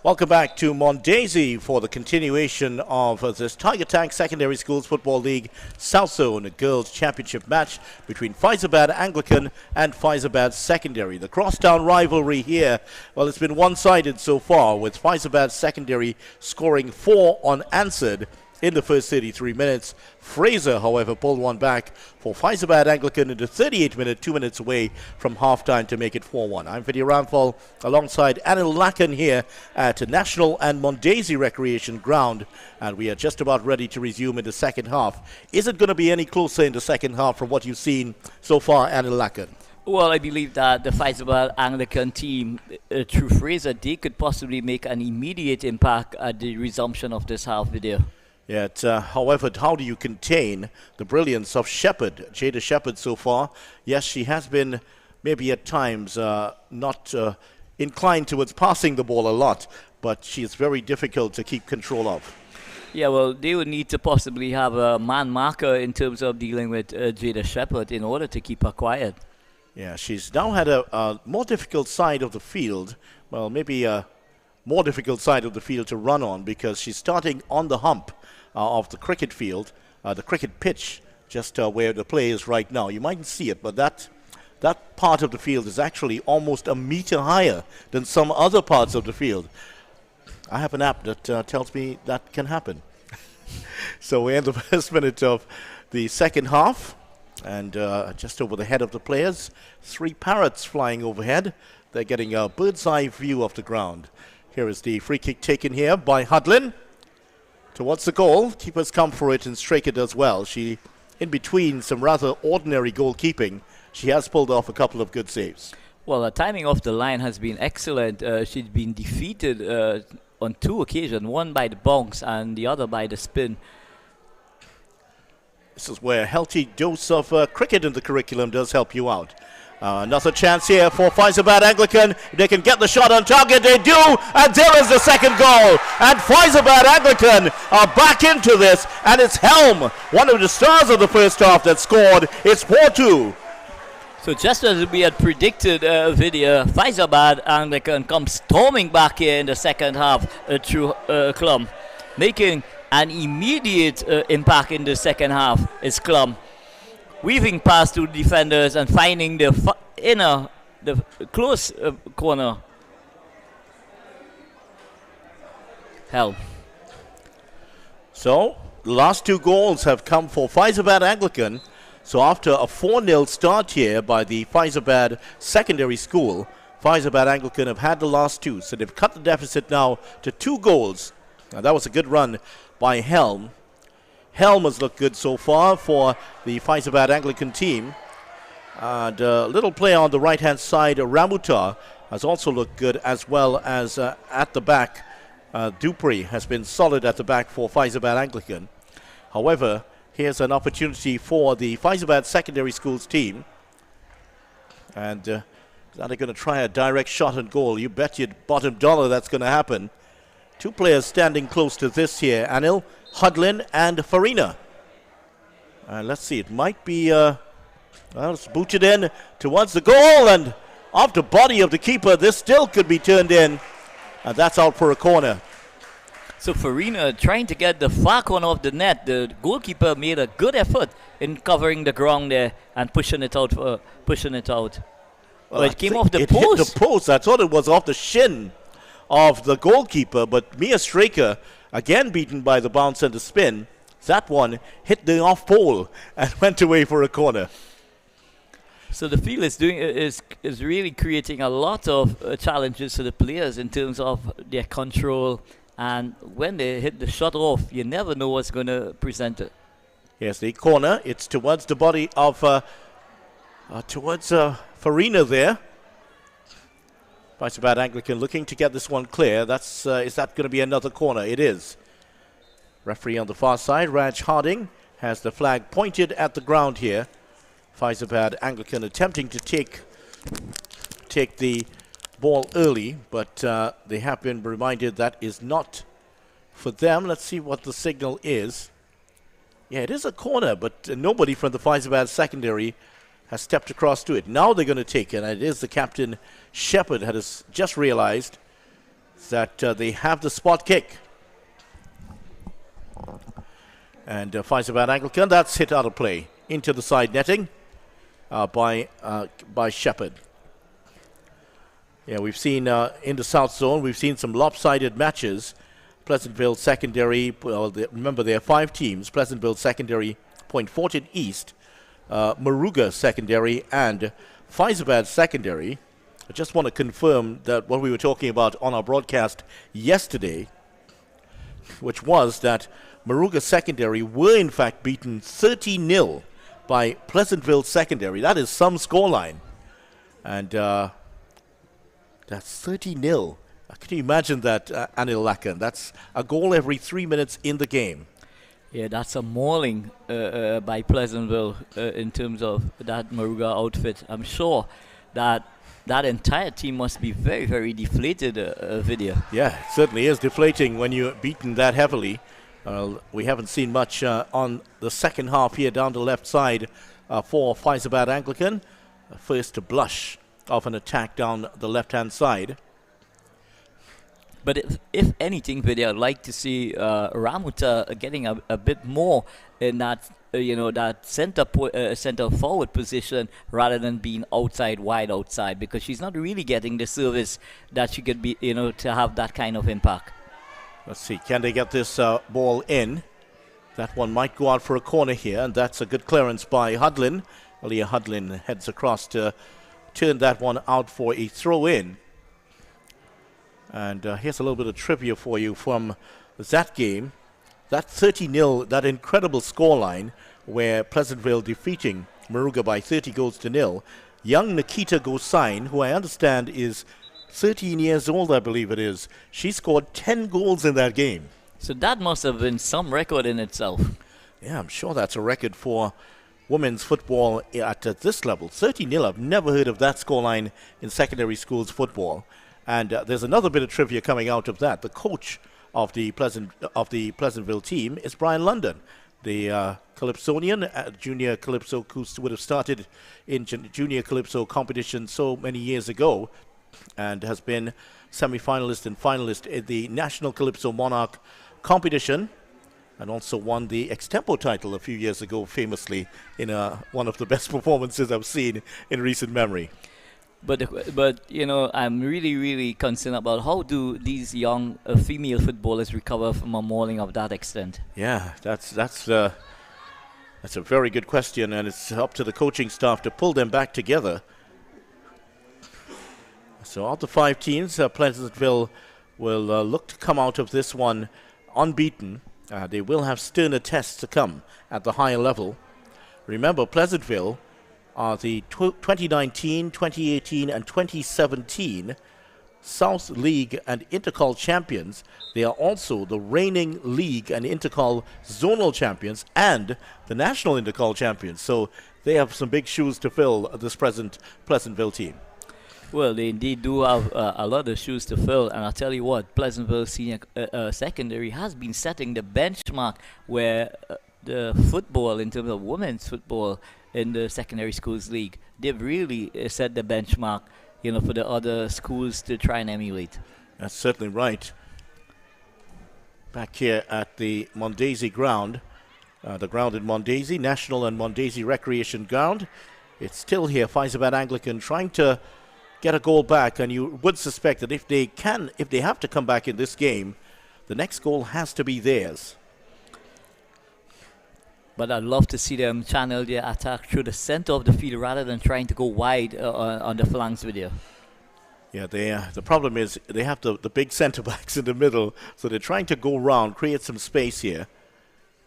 Welcome back to Mondesi for the continuation of this TIGERTANKS Secondary Schools Football League South Zone Girls Championship match between Fyzabad Anglican and Fyzabad Secondary. The crosstown rivalry here, well, it's been one-sided so far, with Fyzabad Secondary scoring 4 unanswered in the first 33 minutes. Fraser, however, pulled one back for Fyzabad Anglican in the 38th minute, 2 minutes away from halftime to make it 4-1. I'm Vidya Ramphal alongside Anil Lakan here at National and Mondesi Recreation Ground, and we are just about ready to resume in the second half. Is it going to be any closer in the second half from what you've seen so far, Anil Lakan? Well, I believe that the Fyzabad Anglican team, through Fraser, they could possibly make an immediate impact at the resumption of this half video. Yet, however, how do you contain the brilliance of Shepherd, Jada Shepherd so far? Yes, she has been maybe at times not inclined towards passing the ball a lot, but she is very difficult to keep control of. Yeah, well, they would need to possibly have a man marker in terms of dealing with Jada Shepherd in order to keep her quiet. Yeah, she's now had a more difficult side of the field, well, maybe a more difficult side of the field to run on, because she's starting on the hump of the cricket field, the cricket pitch, just where the play is right now. You mightn't see it, but that part of the field is actually almost a meter higher than some other parts of the field. I have an app that tells me that can happen. So we're in the first minute of the second half, and just over the head of the players, 3 parrots flying overhead. They're getting a bird's eye view of the ground. Here is the free kick taken here by Hudlin towards the goal. Keepers come for it, and Straker does well. She, in between some rather ordinary goalkeeping, she has pulled off a couple of good saves. Well, the timing off the line has been excellent. She's been defeated on 2 occasions, one by the bounce and the other by the spin. This is where a healthy dose of cricket in the curriculum does help you out. Another chance here for Fyzabad Anglican. They can get the shot on target. They do, and there is the second goal. And Fyzabad Anglican are back into this, and it's Helm, one of the stars of the first half, that scored. It's 4-2. So just as we had predicted, Vidya, Fyzabad Anglican comes storming back here in the second half through Klum, making an immediate impact in the second half. It's Klum weaving past 2 defenders and finding the the close corner. Helm. So the last 2 goals have come for Fyzabad Anglican. So after a 4-0 start here by the Fyzabad Secondary School, Fyzabad Anglican have had the last 2. So they've cut the deficit now to 2 goals. Now that was a good run by Helm. Helm has looked good so far for the Fyzabad Anglican team. And a little play on the right-hand side, Ramutar has also looked good, as well as at the back. Dupree has been solid at the back for Fyzabad Anglican. However, here's an opportunity for the Fyzabad Secondary Schools team. And are they going to try a direct shot on goal? You bet your bottom dollar that's going to happen. 2 players standing close to this here, Anil, Hudlin and Farina. Let's see, it might be, well, it's booted in towards the goal, and off the body of the keeper. This still could be turned in, and that's out for a corner. So Farina trying to get the far corner of the net. The goalkeeper made a good effort in covering the ground there and pushing it out. Well, it came off the post. Hit the post. I thought it was off the shin of the goalkeeper, but Mia Straker, again beaten by the bounce and the spin. That one hit the off pole and went away for a corner. So the field is really creating a lot of challenges for the players in terms of their control, and when they hit the shot off, you never know what's going to present it. Yes, the corner. It's towards the body of Farina there. Fyzabad Anglican looking to get this one clear. Is that going to be another corner? It is. Referee on the far side, Raj Harding, has the flag pointed at the ground here. Fyzabad Anglican attempting to take the ball early, but they have been reminded that is not for them. Let's see what the signal is. Yeah, it is a corner, but nobody from the Fyzabad secondary has stepped across to it. Now they're going to take it, and it is the captain, Shepherd, has just realized that they have the spot kick. And Fyzabad Anglican, that's hit out of play into the side netting by Shepherd. Yeah, we've seen in the South Zone, we've seen some lopsided matches. Pleasantville Secondary, well, remember there are 5 teams: Pleasantville Secondary, Point Fortin East, Moruga Secondary, and Fyzabad Secondary. I just want to confirm that what we were talking about on our broadcast yesterday, which was that Moruga Secondary were in fact beaten 30-0 by Pleasantville Secondary. That is some scoreline. And that's 30-0. Can you imagine that, Anil Lakan? That's a goal every 3 minutes in the game. Yeah, that's a mauling by Pleasantville in terms of that Moruga outfit. I'm sure that entire team must be very, very deflated, Vidya. Yeah, it certainly is deflating when you're beaten that heavily. We haven't seen much on the second half here down the left side for Fyzabad Anglican. First blush of an attack down the left-hand side. But if anything, Vidya, I'd like to see Ramuta getting a bit more in that, that center forward position rather than being wide outside, because she's not really getting the service that she could be, to have that kind of impact. Let's see, can they get this ball in? That one might go out for a corner here, and that's a good clearance by Hudlin. Aaliyah Hudlin heads across to turn that one out for a throw-in. And here's a little bit of trivia for you from that game. That 30-0, that incredible scoreline where Pleasantville defeating Moruga by 30-0. Young Nikita Gosain, who I understand is 13 years old, I believe it is. She scored 10 goals in that game. So that must have been some record in itself. Yeah, I'm sure that's a record for women's football at this level. 30-0, I've never heard of that scoreline in secondary schools football. And there's another bit of trivia coming out of that. The coach of the Pleasantville team is Brian London, the Calypsonian, junior Calypso, who would have started in junior Calypso competition so many years ago, and has been semi-finalist and finalist in the National Calypso Monarch competition, and also won the Extempo title a few years ago, famously in one of the best performances I've seen in recent memory. But I'm really, really concerned about how do these young female footballers recover from a mauling of that extent. Yeah, that's a very good question, and it's up to the coaching staff to pull them back together. So of the 5 teams, Pleasantville will look to come out of this one unbeaten. They will have sterner tests to come at the higher level. Remember, Pleasantville are the 2019, 2018, and 2017 South League and Intercol champions. They are also the reigning League and Intercol zonal champions and the National Intercol champions. So they have some big shoes to fill, this present Pleasantville team. Well, they indeed do have a lot of shoes to fill, and I'll tell you what, Pleasantville Senior Secondary has been setting the benchmark where the football, in terms of women's football in the secondary schools league, they've really set the benchmark, for the other schools to try and emulate. That's certainly right. Back here at the Mondesi ground, the ground in Mondesi, National and Mondesi Recreation Ground. It's still here, Fyzabad Anglican trying to get a goal back, and you would suspect that if they have to come back in this game, the next goal has to be theirs. But I'd love to see them channel their attack through the center of the field rather than trying to go wide on the flanks with you. Yeah, the problem is they have the big center backs in the middle, so they're trying to go round, create some space here.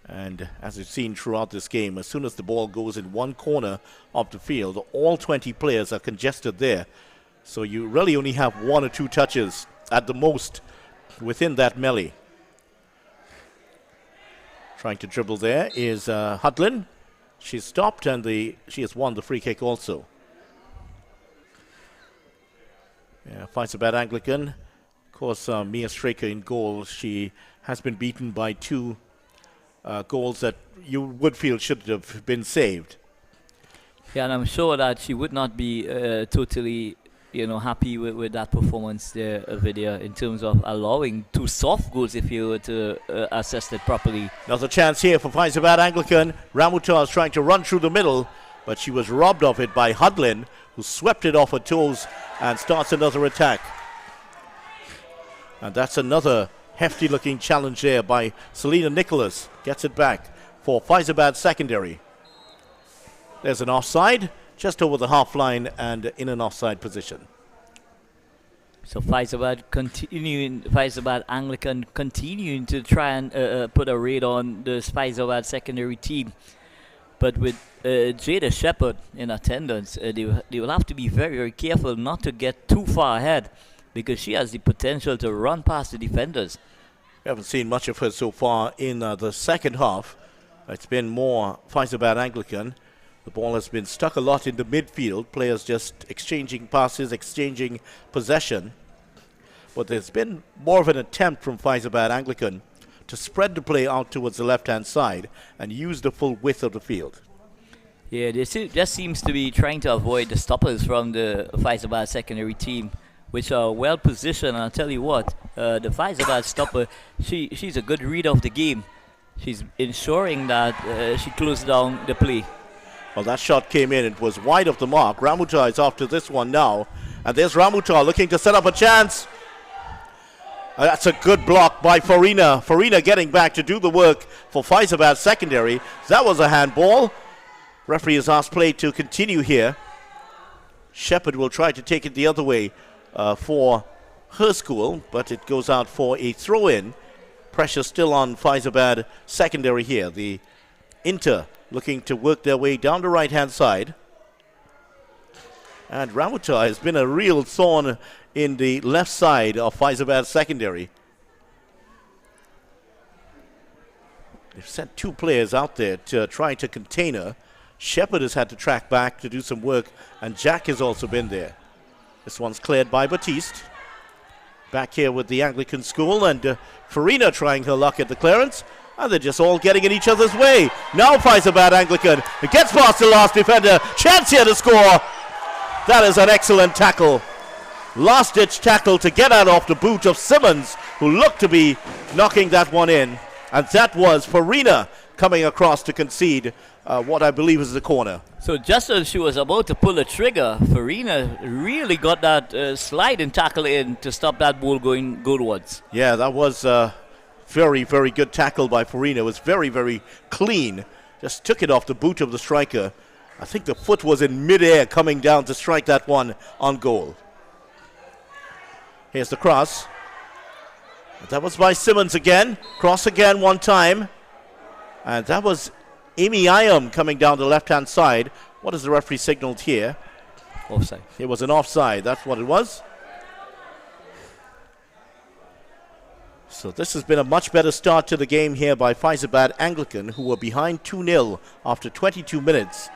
And as we've seen throughout this game, as soon as the ball goes in one corner of the field, all 20 players are congested there. So you really only have 1 or 2 touches at the most within that melee. Trying to dribble there is Hudlin. She's stopped, and she has won the free kick also. Yeah, Fyzabad Anglican. Of course, Mia Straker in goal. She has been beaten by 2 goals that you would feel should have been saved. Yeah, and I'm sure that she would not be totally happy with that performance there, Vidya, in terms of allowing 2 soft goals if you were to assess it properly. Another chance here for Fyzabad Anglican. Ramutar is trying to run through the middle, but she was robbed of it by Hudlin, who swept it off her toes and starts another attack. And that's another hefty-looking challenge there by Selena Nicholas. Gets it back for Fyzabad Secondary. There's an offside, just over the half line and in an offside position. So Fyzabad Anglican continuing to try and put a raid on the Fyzabad Secondary team. But with Jada Shepherd in attendance, they will have to be very, very careful not to get too far ahead, because she has the potential to run past the defenders. We haven't seen much of her so far in the second half. It's been more Fyzabad Anglican. The ball has been stuck a lot in the midfield. Players just exchanging passes, exchanging possession. But there's been more of an attempt from Fyzabad Anglican to spread the play out towards the left-hand side and use the full width of the field. Yeah, they just seems to be trying to avoid the stoppers from the Fyzabad Secondary team, which are well positioned. And I'll tell you what, the Fyzabad stopper, she's a good reader of the game. She's ensuring that she closes down the play. Well, that shot came in. It was wide of the mark. Ramutar is after this one now. And there's Ramutar looking to set up a chance. That's a good block by Farina. Farina getting back to do the work for Fyzabad Secondary. That was a handball. Referee has asked play to continue here. Shepherd will try to take it the other way for her school, but it goes out for a throw-in. Pressure still on Fyzabad Secondary here. The Inter looking to work their way down the right-hand side. And Ramutar has been a real thorn in the left side of Fyzabad Secondary. They've sent 2 players out there to try to contain her. Shepherd has had to track back to do some work, and Jack has also been there. This one's cleared by Batiste. Back here with the Anglican school, and Farina trying her luck at the clearance. And they're just all getting in each other's way. Now Fyzabad Anglican. It gets past the last defender. Chance here to score. That is an excellent tackle. Last-ditch tackle to get out off the boot of Simmons, who looked to be knocking that one in. And that was Farina coming across to concede what I believe is the corner. So just as she was about to pull the trigger, Farina really got that sliding tackle in to stop that ball going goalwards. Yeah, that was very, very good tackle by Farina. It was very, very clean. Just took it off the boot of the striker. I think the foot was in midair coming down to strike that one on goal. Here's the cross. That was by Simmons again. Cross again one time. And that was Amy Iam coming down the left-hand side. What is the referee signaled here? Offside. It was an offside. That's what it was. So this has been a much better start to the game here by Fyzabad Anglican, who were behind 2-0 after 22 minutes.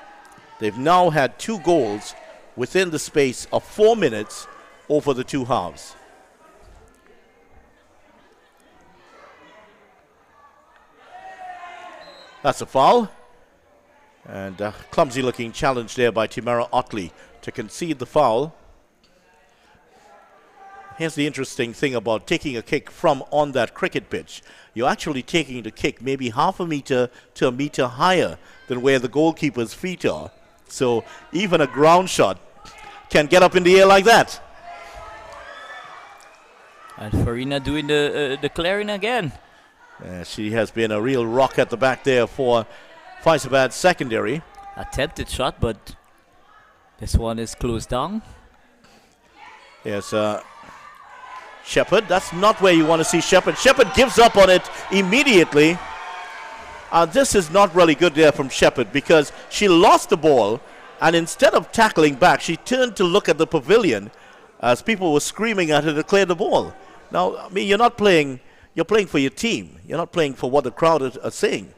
They've now had 2 goals within the space of 4 minutes over the 2 halves. That's a foul. And a clumsy looking challenge there by Timara Otley to concede the foul. Here's the interesting thing about taking a kick from on that cricket pitch. You're actually taking the kick maybe half a meter to a meter higher than where the goalkeeper's feet are. So even a ground shot can get up in the air like that. And Farina doing the clearing again. She has been a real rock at the back there for Fyzabad Secondary. Attempted shot, but this one is closed down. Yes, Shepherd. That's not where you want to see Shepherd. Shepherd gives up on it immediately. This is not really good there from Shepherd, because she lost the ball, and instead of tackling back, she turned to look at the pavilion as people were screaming at her to clear the ball. Now, I mean, you're playing for your team. You're not playing for what the crowd are saying.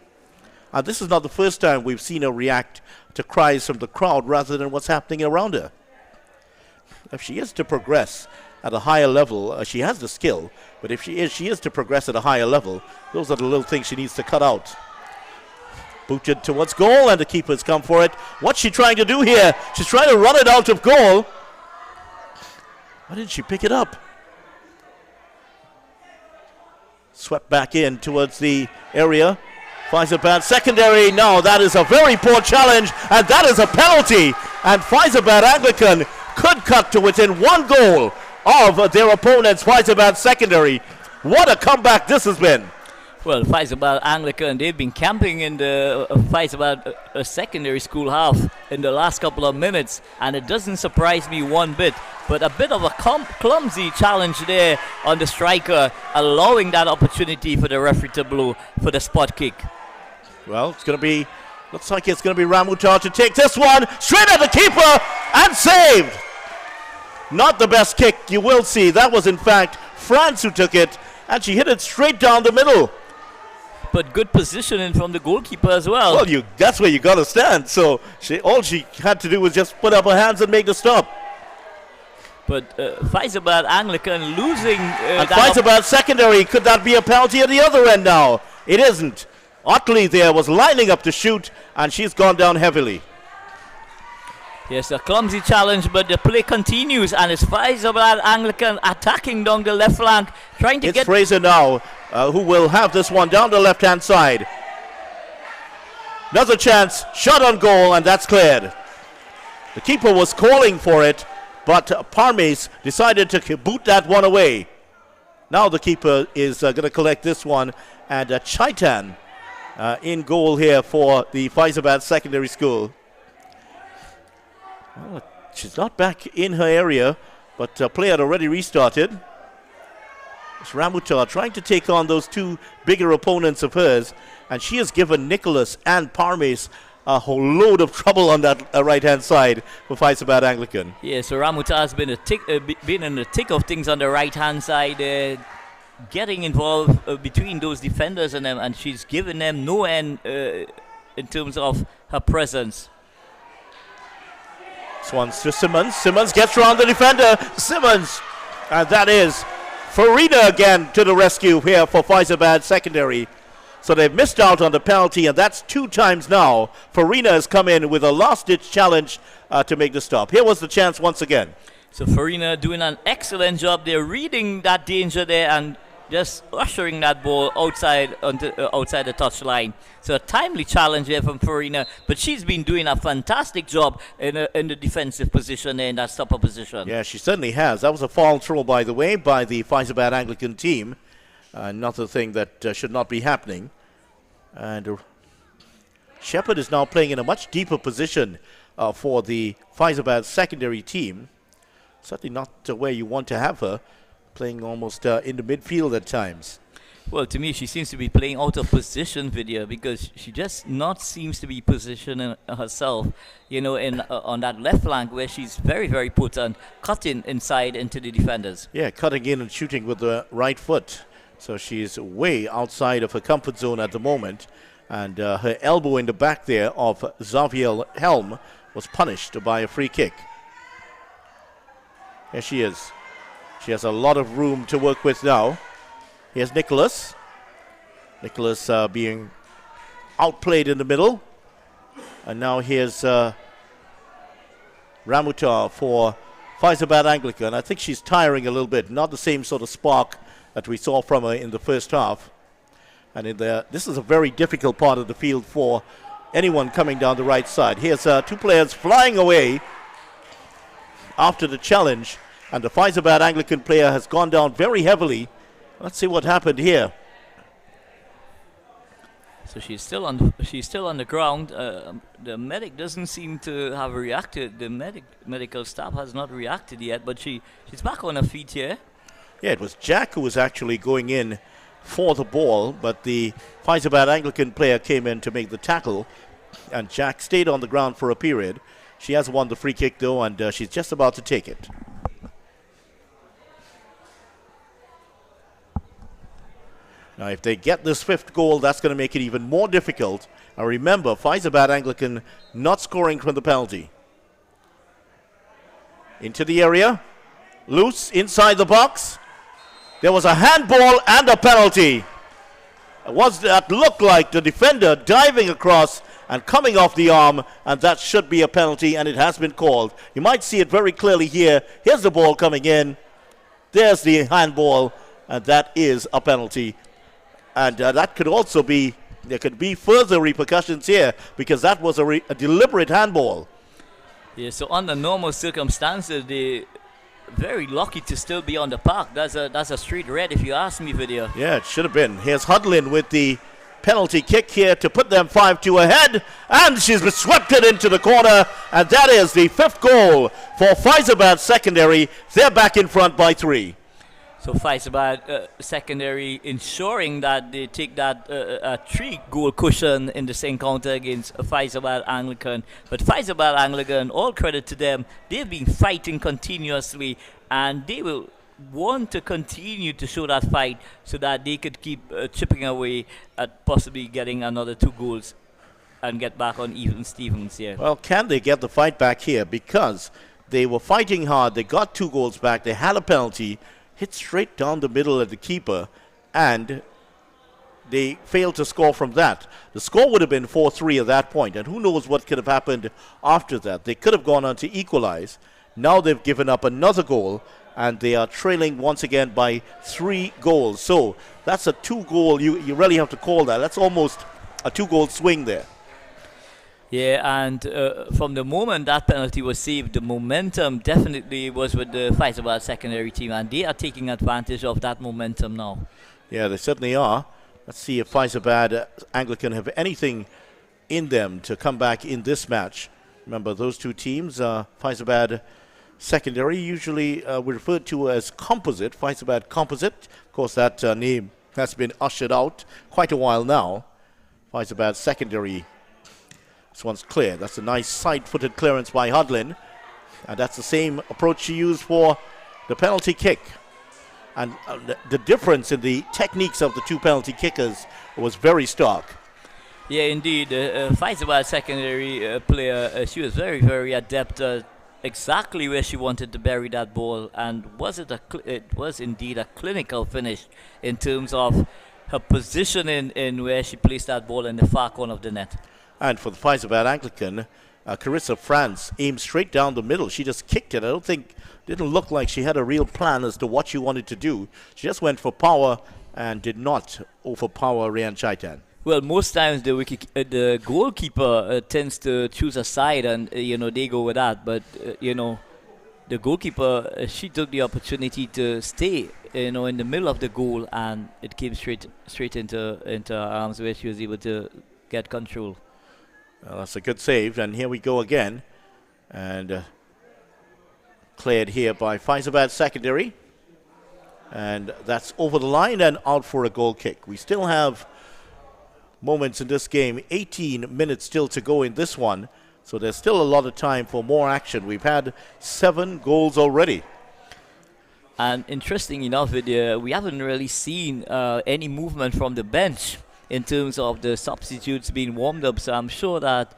This is not the first time we've seen her react to cries from the crowd rather than what's happening around her. If she is to progress at a higher level, she has the skill, but if she is to progress at a higher level, those are the little things she needs to cut out. Booted towards goal, and the keeper's come for it. What's she trying to do here? She's trying to run it out of goal. Why didn't she pick it up? Swept back in towards the area. Fyzabad secondary. No, that is a very poor challenge, and that is a penalty. And Fyzabad Anglican could cut to within 1 goal of their opponents, Fyzabad secondary. What a comeback this has been. Well, Fyzabad Anglican, they've been camping in the Fyzabad secondary school half in the last couple of minutes, and it doesn't surprise me one bit. But a bit of a clumsy challenge there on the striker, allowing that opportunity for the referee to blow for the spot kick. Well, it's going to be, looks like it's going to be Ramutar to take this one straight at the keeper and saved. Not the best kick you will see. That was in fact France who took it, and she hit it straight down the middle. But good positioning from the goalkeeper as well. Well, that's where you got to stand. So all she had to do was just put up her hands and make the stop. But Fyzabad Anglican losing. And Fyzabad secondary, could that be a penalty at the other end now? It isn't. Otley there was lining up to shoot, and she's gone down heavily. Yes, a clumsy challenge, but the play continues, and it's Fyzabad Anglican attacking down the left flank, trying to it's get... Fraser now, who will have this one down the left-hand side. Another chance, shot on goal, and that's cleared. The keeper was calling for it, but Parmes decided to boot that one away. Now the keeper is going to collect this one, and Chaitan in goal here for the Fyzabad Secondary School. Well, she's not back in her area, but play had already restarted. It's Ramutar trying to take on those two bigger opponents of hers, and she has given Nicholas and Parmes a whole load of trouble on that right-hand side for Fyzabad Anglican. Yeah, so Ramutar has been been in the thick of things on the right-hand side, getting involved between those defenders and them, and she's given them no end in terms of her presence. This one's to Simmons. Simmons gets around the defender. Simmons. And that is Farina again to the rescue here for Fyzabad Secondary. So they've missed out on the penalty, and that's 2 times now. Farina has come in with a last-ditch challenge to make the stop. Here was the chance once again. So Farina doing an excellent job there, reading that danger there and just ushering that ball outside outside the touchline. So a timely challenge here from Farina, but she's been doing a fantastic job in the defensive position there, in that stopper position. Yeah, she certainly has. That was a foul throw, by the way, by the Fyzabad Anglican team. Another thing that should not be happening. And Shepherd is now playing in a much deeper position for the Fyzabad secondary team. Certainly not where you want to have her, playing almost in the midfield at times. Well, to me, she seems to be playing out of position, Vidya, because she just not seems to be positioning herself, you know, in on that left flank where she's very, very potent, cutting inside into the defenders. Yeah, cutting in and shooting with the right foot. So she's way outside of her comfort zone at the moment. And her elbow in the back there of Xavier Helm was punished by a free kick. Here she is. She has a lot of room to work with now. Here's Nicholas. Nicholas being outplayed in the middle. And now here's Ramutar for Fyzabad Anglican. I think she's tiring a little bit. Not the same sort of spark that we saw from her in the first half. And this is a very difficult part of the field for anyone coming down the right side. Here's 2 players flying away after the challenge. And the Fyzabad Anglican player has gone down very heavily. Let's see what happened here. So she's still on the ground. The medic doesn't seem to have reacted. The medical staff has not reacted yet, but she's back on her feet here. Yeah, it was Jack who was actually going in for the ball, but the Fyzabad Anglican player came in to make the tackle, and Jack stayed on the ground for a period. She has won the free kick though, and she's just about to take it. Now, if they get this 5th goal, that's going to make it even more difficult. Now, remember, Fyzabad Anglican not scoring from the penalty. Into the area. Loose inside the box. There was a handball and a penalty. That looked like the defender diving across and coming off the arm, and that should be a penalty, and it has been called. You might see it very clearly here. Here's the ball coming in. There's the handball, and that is a penalty. And that could also be, there could be further repercussions here, because that was a deliberate handball. Yeah, so under normal circumstances, they very lucky to still be on the park. That's a straight red if you ask me, Video. Yeah, it should have been. Here's Hudlin with the penalty kick here to put them 5-2 ahead, and she's swept it into the corner, and that is the 5th goal for Fyzabad Secondary. They're back in front by 3. So Fyzabad Secondary ensuring that they take that 3-goal cushion in this encounter against Fyzabad Anglican. But Fyzabad Anglican, all credit to them, they've been fighting continuously, and they will want to continue to show that fight so that they could keep chipping away at possibly getting another 2 goals and get back on even Stevens here. Well, can they get the fight back here? Because they were fighting hard. They got 2 goals back. They had a penalty, hit straight down the middle at the keeper, and they failed to score from that. The score would have been 4-3 at that point, and who knows what could have happened after that. They could have gone on to equalize. Now they've given up another goal, and they are trailing once again by 3 goals. So that's a 2-goal. You really have to call that. That's almost a 2-goal swing there. Yeah, and from the moment that penalty was saved, the momentum definitely was with the Fyzabad Secondary team, and they are taking advantage of that momentum now. Yeah, they certainly are. Let's see if Fyzabad Anglican have anything in them to come back in this match. Remember, those 2 teams, Fyzabad Secondary, usually referred to as Composite, Fyzabad Composite. Of course, that name has been ushered out quite a while now. Fyzabad Secondary. This one's clear. That's a nice side-footed clearance by Hudlin. And that's the same approach she used for the penalty kick. And the difference in the techniques of the 2 penalty kickers was very stark. Yeah, indeed. Fyzabad Secondary player, she was very, very adept exactly where she wanted to bury that ball. And it was indeed a clinical finish in terms of her position in where she placed that ball in the far corner of the net. And for the Fyzabad Anglican, Carissa France aimed straight down the middle. She just kicked it. Didn't look like she had a real plan as to what she wanted to do. She just went for power and did not overpower Rian Chaitan. Well, most times the goalkeeper tends to choose a side, and they go with that. But the goalkeeper, she took the opportunity to stay in the middle of the goal, and it came straight into her arms where she was able to get control. Well, that's a good save, and here we go again. And cleared here by Fyzabad Secondary. And that's over the line and out for a goal kick. We still have moments in this game, 18 minutes still to go in this one. So there's still a lot of time for more action. We've had 7 goals already. And interesting enough, we haven't really seen any movement from the bench in terms of the substitutes being warmed up. So I'm sure that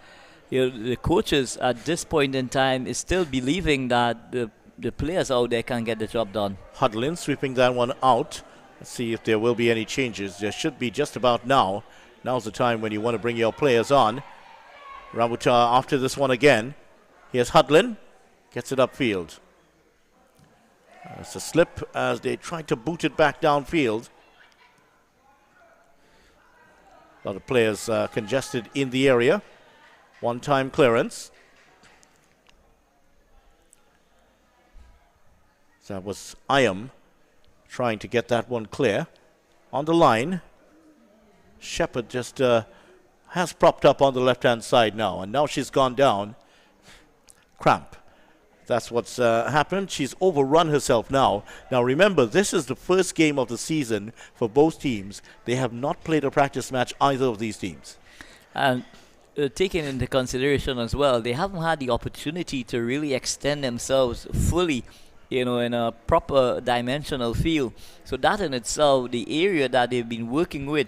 the coaches at this point in time is still believing that the players out there can get the job done. Hudlin sweeping that one out. Let's see if there will be any changes. There should be just about now. Now's the time when you want to bring your players on. Rabuta after this one again. Here's Hudlin. Gets it upfield. It's a slip as they try to boot it back downfield. A lot of players congested in the area. One-time clearance. So that was Ayam trying to get that one clear. On the line, Shepherd just has propped up on the left-hand side now, and now she's gone down. Cramp. That's what's happened. She's overrun herself now. Now remember, this is the first game of the season for both teams. They have not played a practice match, either of these teams. And taking into consideration as well, they haven't had the opportunity to really extend themselves fully, in a proper dimensional field. So that in itself, the area that they've been working with,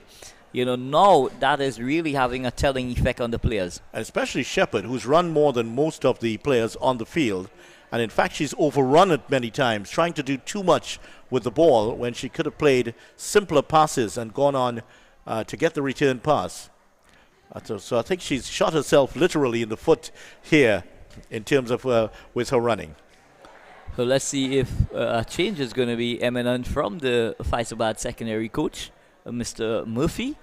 now that is really having a telling effect on the players. And especially Shepherd, who's run more than most of the players on the field. And in fact, she's overrun it many times, trying to do too much with the ball when she could have played simpler passes and gone on to get the return pass. So I think she's shot herself literally in the foot here in terms of with her running. So let's see if a change is going to be eminent from the Fyzabad secondary coach, Mr. Murphy.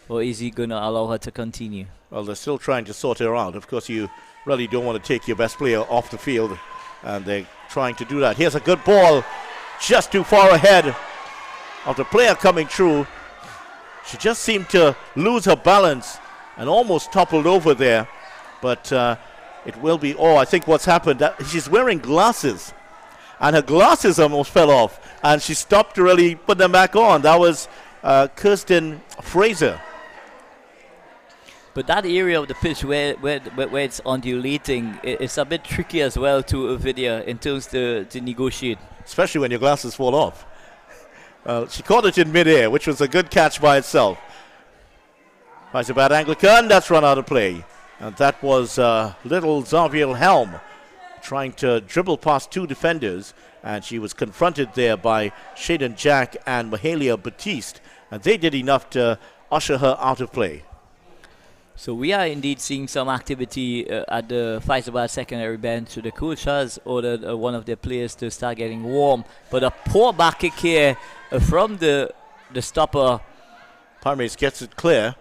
Or is he going to allow her to continue? Well, they're still trying to sort her out. Of course, you really don't want to take your best player off the field, and they're trying to do that. Here's a good ball, just too far ahead of the player coming through. She just seemed to lose her balance and almost toppled over there. But it will be, I think what's happened, that she's wearing glasses. And her glasses almost fell off. And she stopped to really put them back on. That was Kirsten Fraser. But that area of the pitch where it's undulating, it's a bit tricky as well to video in terms to negotiate. Especially when your glasses fall off. She caught it in midair, which was a good catch by itself. Fyzabad Anglican, that's run out of play. And that was little Xavier Helm trying to dribble past two defenders. And she was confronted there by Shaden Jack and Mahalia Batiste. And they did enough to usher her out of play. So we are indeed seeing some activity at the Fyzabad secondary bench. So the coach has ordered one of their players to start getting warm. But a poor back kick here from the stopper. Parmes gets it clear.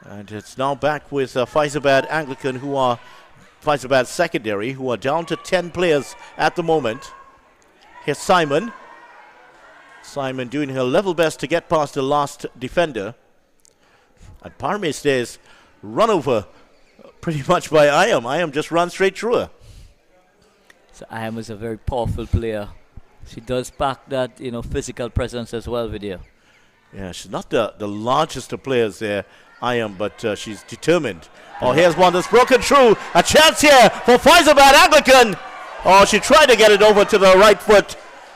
And it's now back with Fyzabad Anglican, who are Fyzabad secondary, who are down to 10 players at the moment. Here's Simon. Simon doing her level best to get past the last defender. And Parmes there's run over pretty much by Ayam. Ayam just runs straight through her. So Ayam is a very powerful player. She does pack that, physical presence as well with you. Yeah, she's not the largest of players there, Ayam, but she's determined. Oh, here's one that's broken through. A chance here for Fyzabad Anglican. Oh, she tried to get it over to the right foot.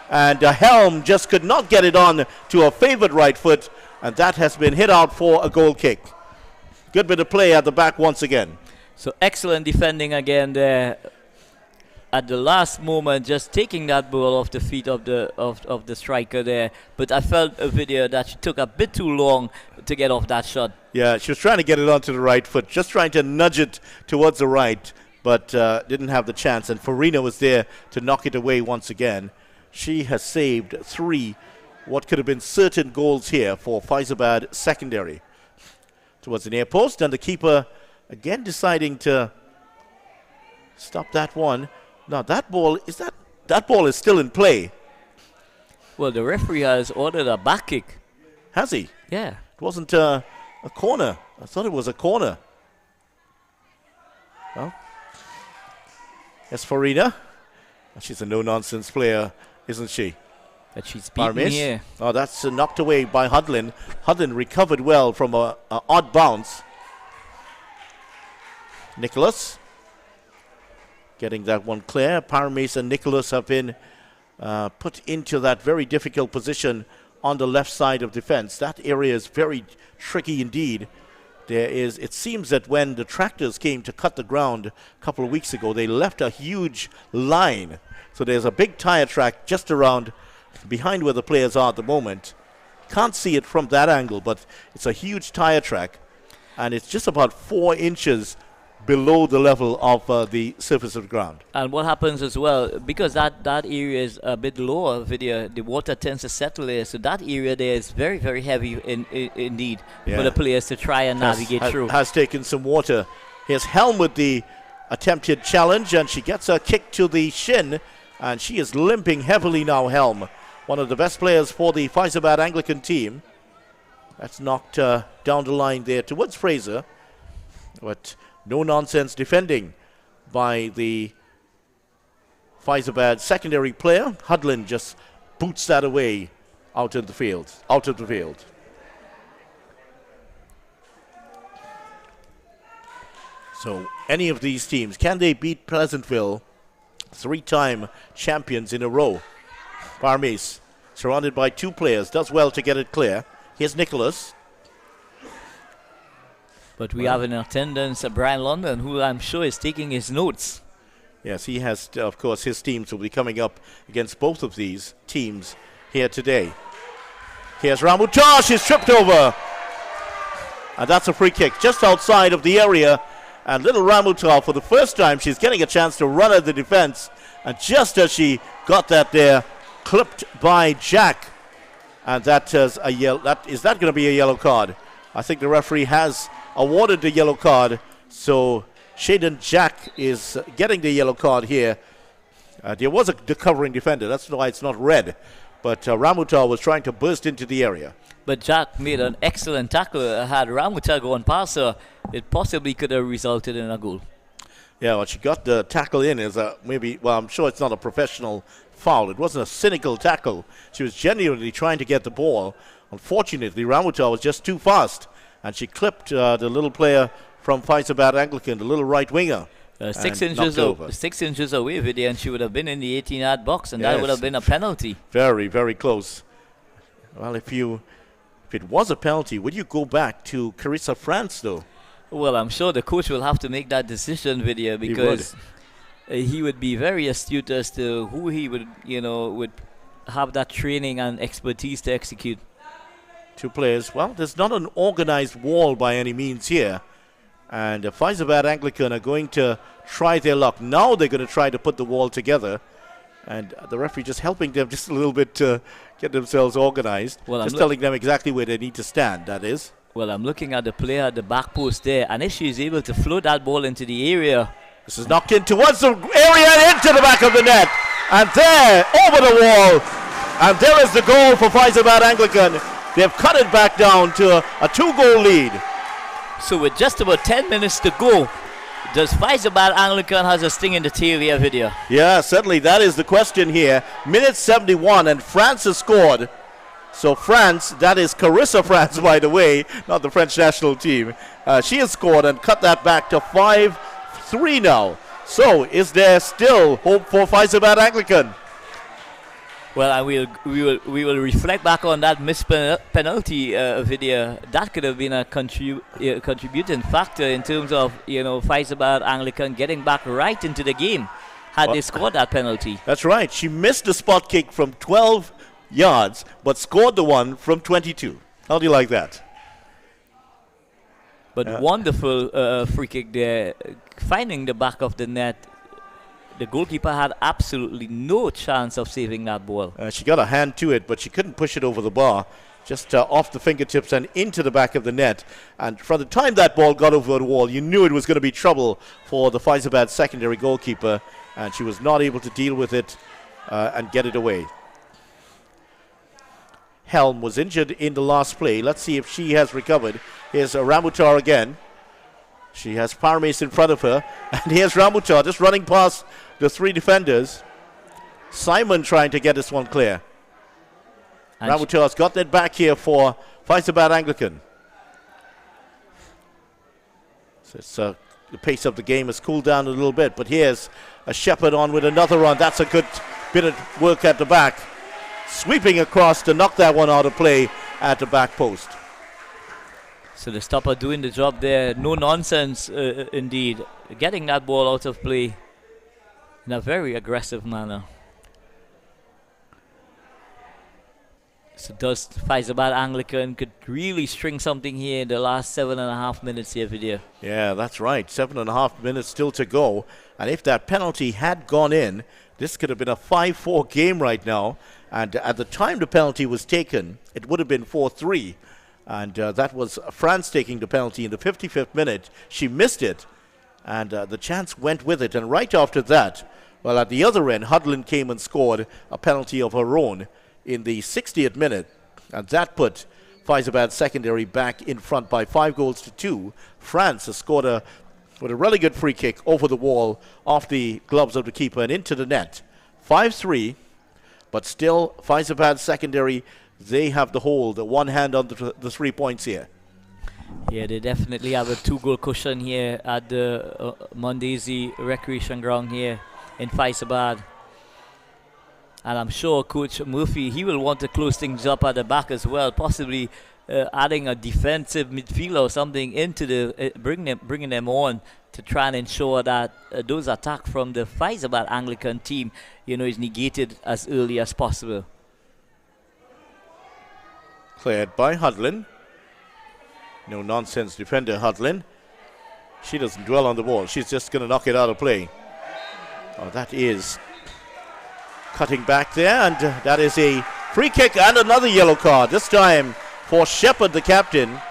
And Helm just could not get it on to her favored right foot. And that has been hit out for a goal kick. Good bit of play at the back once again. So excellent defending again there. At the last moment, just taking that ball off the feet of the striker there. But I felt a video that she took a bit too long to get off that shot. Yeah, she was trying to get it onto the right foot, just trying to nudge it towards the right, but didn't have the chance. And Farina was there to knock it away once again. She has saved 3 what could have been certain goals here for Fyzabad secondary. Towards the near post, and the keeper again deciding to stop that one. Now that ball is still in play. Well, the referee has ordered a back kick. Has he? Yeah. It wasn't a corner. I thought it was a corner. Well, yes, Farina. She's a no-nonsense player, isn't she? But she's beaten here. Oh, that's knocked away by Hudlin. Hudlin recovered well from a odd bounce. Nicholas getting that one clear. Parmes and Nicholas have been put into that very difficult position on the left side of defense. That area is very tricky indeed. It seems that when the tractors came to cut the ground a couple of weeks ago, they left a huge line. So there's a big tire track just around behind where the players are at the moment. Can't see it from that angle, but it's a huge tire track, and it's just about 4 inches below the level of the surface of the ground. And what happens as well, because that area is a bit lower, the water tends to settle there, so that area there is very, very heavy indeed for the players to try and navigate through. Has taken some water. Here's Helm with the attempted challenge, and she gets a kick to the shin, and she is limping heavily now, Helm. One of the best players for the Fyzabad Anglican team. That's knocked down the line there towards Fraser. But no-nonsense defending by the Fyzabad secondary player. Hudlin just boots that away out of the field. So any of these teams, can they beat Pleasantville, 3-time champions in a row? Parmes, surrounded by 2 players, does well to get it clear. Here's Nicholas. But we have in attendance Brian London, who I'm sure is taking his notes. Yes, he has, of course, his teams will be coming up against both of these teams here today. Here's Ramutar. She's tripped over. And that's a free kick just outside of the area. And little Ramutar, for the first time, she's getting a chance to run at the defense. And just as she got that there, clipped by Jack. And that is a yellow. Is that going to be a yellow card? I think the referee has awarded the yellow card. So Shaden Jack is getting the yellow card here. There was a covering defender. That's why it's not red. But Ramutar was trying to burst into the area. But Jack made an excellent tackle. Had Ramutar gone past her, it possibly could have resulted in a goal. Yeah, well, she got the tackle in as I'm sure it's not a professional foul. It wasn't a cynical tackle. She was genuinely trying to get the ball. Unfortunately, Ramutar was just too fast. And she clipped the little player from Fyzabad Anglican, the little right winger. 6 inches away, Vidya, and she would have been in the 18-yard box, and that would have been a penalty. Very, very close. Well, if it was a penalty, would you go back to Carissa France, though? Well, I'm sure the coach will have to make that decision, Vidya, because he would be very astute as to who he would have that training and expertise to execute. Two players. Well, there's not an organized wall by any means here. And Fyzabad Anglican are going to try their luck. Now they're going to try to put the wall together. And the referee just helping them just a little bit to get themselves organized. Well, just telling them exactly where they need to stand, that is. Well, I'm looking at the player at the back post there. And if she's able to float that ball into the area. This is knocked in towards the area and into the back of the net. And there, over the wall. And there is the goal for Fyzabad Anglican. They've cut it back down to a 2-goal lead. So with just about 10 minutes to go, does Fyzabad Anglican has a sting in the tail here, Vidya? Yeah, certainly that is the question here. Minute 71 and France has scored. So France, that is Carissa France, by the way, not the French national team. She has scored and cut that back to 5-3 now. So is there still hope for Fyzabad Anglican? Well, and we will reflect back on that missed penalty video. That could have been a contributing factor in terms of Fyzabad Anglican getting back right into the game had they scored that penalty. That's right. She missed the spot kick from 12 yards, but scored the one from 22. How do you like that? But wonderful free kick there, finding the back of the net. The goalkeeper had absolutely no chance of saving that ball. She got a hand to it, but she couldn't push it over the bar. Just off the fingertips and into the back of the net. And from the time that ball got over the wall, you knew it was going to be trouble for the Fyzabad secondary goalkeeper. And she was not able to deal with it and get it away. Helm was injured in the last play. Let's see if she has recovered. Here's Ramutar again. She has Parmes in front of her. And here's Ramutar just running past the three defenders. Simon trying to get this one clear. Ramutar's got that back here for Fyzabad Anglican. So the pace of the game has cooled down a little bit. But here's a Shepherd on with another run. That's a good bit of work at the back. Sweeping across to knock that one out of play at the back post. So the stopper doing the job there. No nonsense, indeed. Getting that ball out of play in a very aggressive manner. So does Fyzabad Anglican could really string something here in the last 7.5 minutes here, Vidya. Yeah, that's right. 7.5 minutes still to go. And if that penalty had gone in, this could have been a 5-4 game right now. And at the time the penalty was taken, it would have been 4-3. And that was France taking the penalty in the 55th minute. She missed it, and the chance went with it. And right after that, well, at the other end, Hudlin came and scored a penalty of her own in the 60th minute. And that put Fyzabad secondary back in front by 5-2. France has scored with a really good free kick over the wall, off the gloves of the keeper and into the net. 5-3, but still Fyzabad secondary, they have the hold, one hand on the 3 points here. Yeah, they definitely have a 2-goal cushion here at the Mondesi Recreation Ground here in Fyzabad. And I'm sure Coach Murphy, he will want to close things up at the back as well, possibly adding a defensive midfielder or something into the bringing them on to try and ensure that those attacks from the Fyzabad Anglican team, is negated as early as possible. Cleared by Hudlin. No nonsense defender Hudlin. She doesn't dwell on the ball. She's just going to knock it out of play. Oh, that is cutting back there, and that is a free kick and another yellow card. This time for Shepherd, the captain.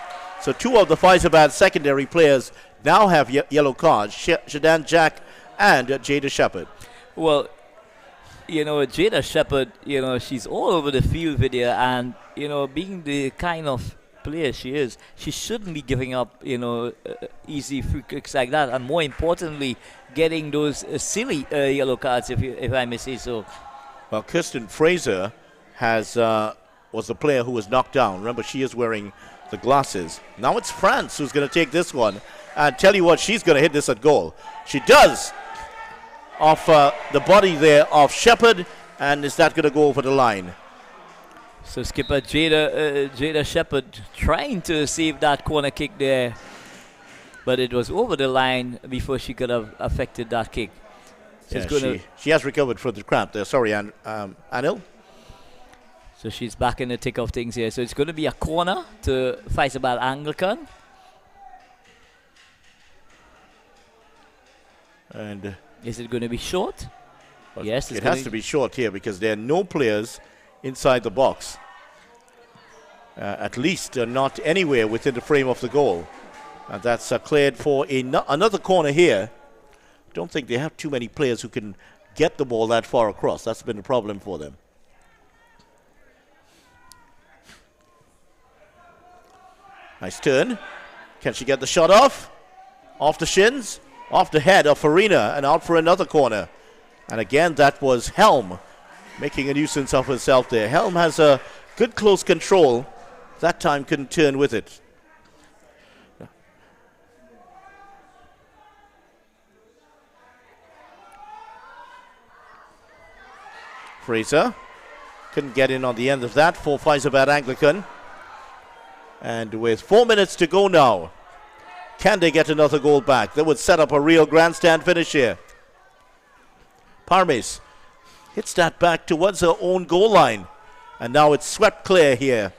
So two of the Fyzabad secondary players now have yellow cards. Shadan Jack and Jada Shepherd. Well, you know, Jada Shepherd, you know, she's all over the field with you, and, you know, being the kind of player she is, she shouldn't be giving up, you know, easy free kicks like that, and more importantly, getting those silly yellow cards, if I may say so. Well, Kirsten Fraser was the player who was knocked down. Remember, she is wearing the glasses. Now it's France who's going to take this one, and tell you what, she's going to hit this at goal. She does, off the body there of Shepherd, and is that going to go over the line? So skipper Jada Shepherd trying to save that corner kick there, but it was over the line before she could have affected that kick. So yeah, she has recovered from the cramp there. Sorry, Anil. So she's back in the thick of things here. So it's going to be a corner to Fyzabad Anglican. And is it going to be short? Well, yes, it has to be short here because there are no players inside the box. At least not anywhere within the frame of the goal. And that's cleared for another corner here. Don't think they have too many players who can get the ball that far across. That's been a problem for them. Nice turn. Can she get the shot off? Off the shins, off the head of Farina, and out for another corner. And again, that was Helm making a nuisance of herself there. Helm has a good close control. That time couldn't turn with it. Fraser couldn't get in on the end of that for Fyzabad Anglican. And with 4 minutes to go now, can they get another goal back? That would set up a real grandstand finish here. Parmes hits that back towards her own goal line. And now it's swept clear here.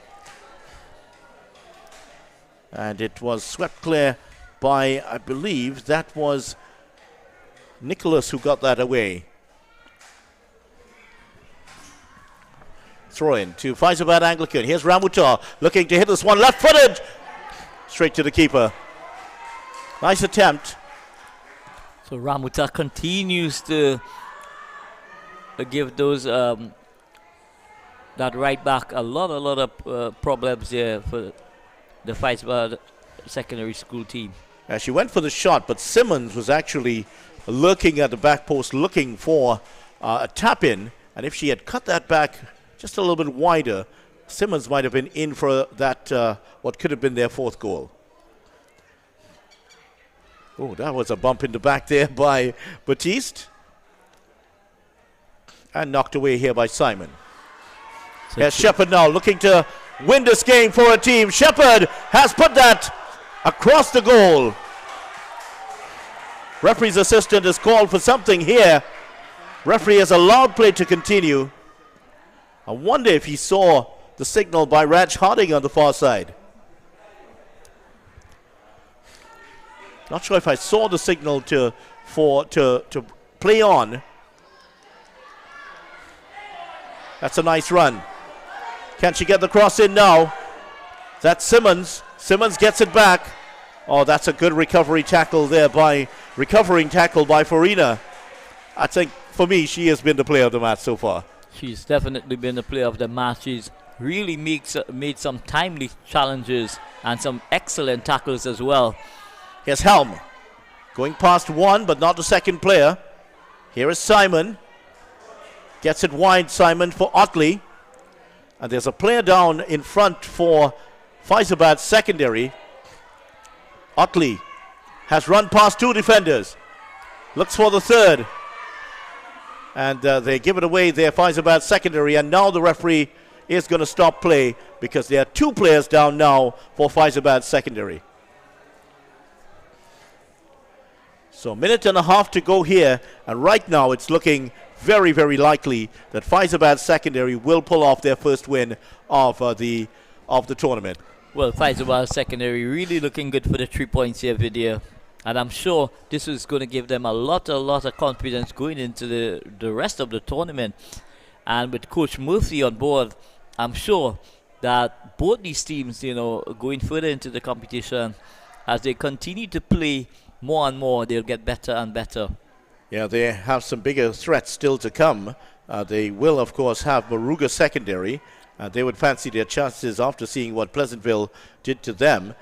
And it was swept clear by, I believe, that was Nicholas who got that away. Throw in to Fyzabad Anglican. Here's Ramuta looking to hit this one left-footed. Straight to the keeper. Nice attempt. So Ramuta continues to give those that right back a lot of problems here for the Fyzabad secondary school team. She went for the shot, but Simmons was actually lurking at the back post looking for a tap-in. And if she had cut that back just a little bit wider, Simmons might have been in for that, what could have been their fourth goal. Oh, that was a bump in the back there by Batiste. And knocked away here by Simon. So here's Shepherd now looking to win this game for a team. Shepherd has put that across the goal. Referee's assistant has called for something here. Referee has allowed play to continue. I wonder if he saw the signal by Raj Harding on the far side. Not sure if I saw the signal to play on. That's a nice run. Can she get the cross in now? That's Simmons. Simmons gets it back. Oh, that's a good recovering tackle by Farina. I think for me, she has been the player of the match so far. She's definitely been the player of the match. She's really made some timely challenges and some excellent tackles as well. Here's Helm. Going past one, but not the second player. Here is Simon. Gets it wide, Simon, for Otley. And there's a player down in front for Fyzabad secondary. Otley has run past two defenders. Looks for the third. And they give it away there, Fyzabad secondary. And now the referee is going to stop play because there are two players down now for Fyzabad secondary. So a minute and a half to go here. And right now it's looking very, very likely that Fyzabad secondary will pull off their first win of of the tournament. Well, Fyzabad secondary really looking good for the 3 points here, Vidya. And I'm sure this is going to give them a lot of confidence going into the rest of the tournament. And with Coach Murphy on board, I'm sure that both these teams, going further into the competition, as they continue to play more and more, they'll get better and better. Yeah, they have some bigger threats still to come. They will, of course, have Moruga secondary. They would fancy their chances after seeing what Pleasantville did to them.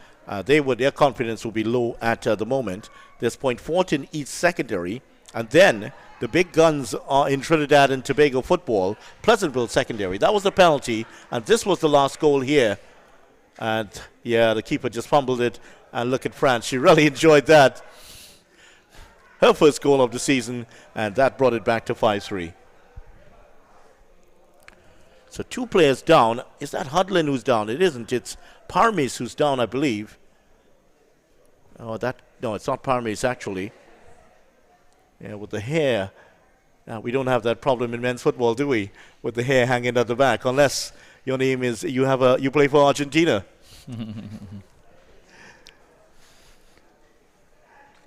Their confidence will be low at the moment. There's Point Fortin East secondary, and then the big guns are in Trinidad and Tobago football, Pleasantville secondary. That was the penalty, and this was the last goal here. And yeah, the keeper just fumbled it. And look at France, she really enjoyed that. Her first goal of the season, and that brought it back to 5-3. So 2 players down. Is that Hudlin who's down? It isn't. It's Parmes who's down, I believe. No, it's not Parmes actually. Yeah, with the hair. We don't have that problem in men's football, do we? With the hair hanging at the back, unless your name is you play for Argentina.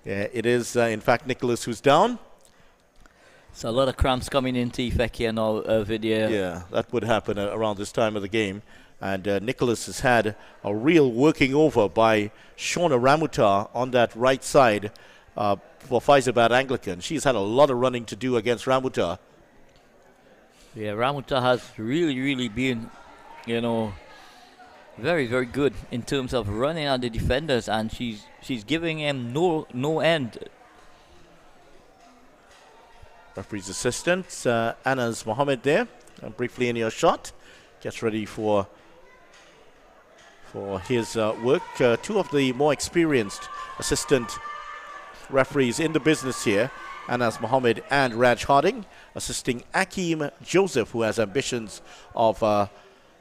Yeah, it is in fact Nicholas who's down. So a lot of cramps coming into effect here now, Vidya. Yeah, that would happen around this time of the game. And Nicholas has had a real working over by Shauna Ramutar on that right side for Fyzabad Anglican. She's had a lot of running to do against Ramutar. Yeah, Ramutar has really been, very, very good in terms of running at the defenders, and she's giving him no end. Referee's assistant, Anas Mohammed there, briefly in your shot. Gets ready for his work. 2 of the more experienced assistant referees in the business here, Anas Mohammed and Raj Harding, assisting Akeem Joseph, who has ambitions of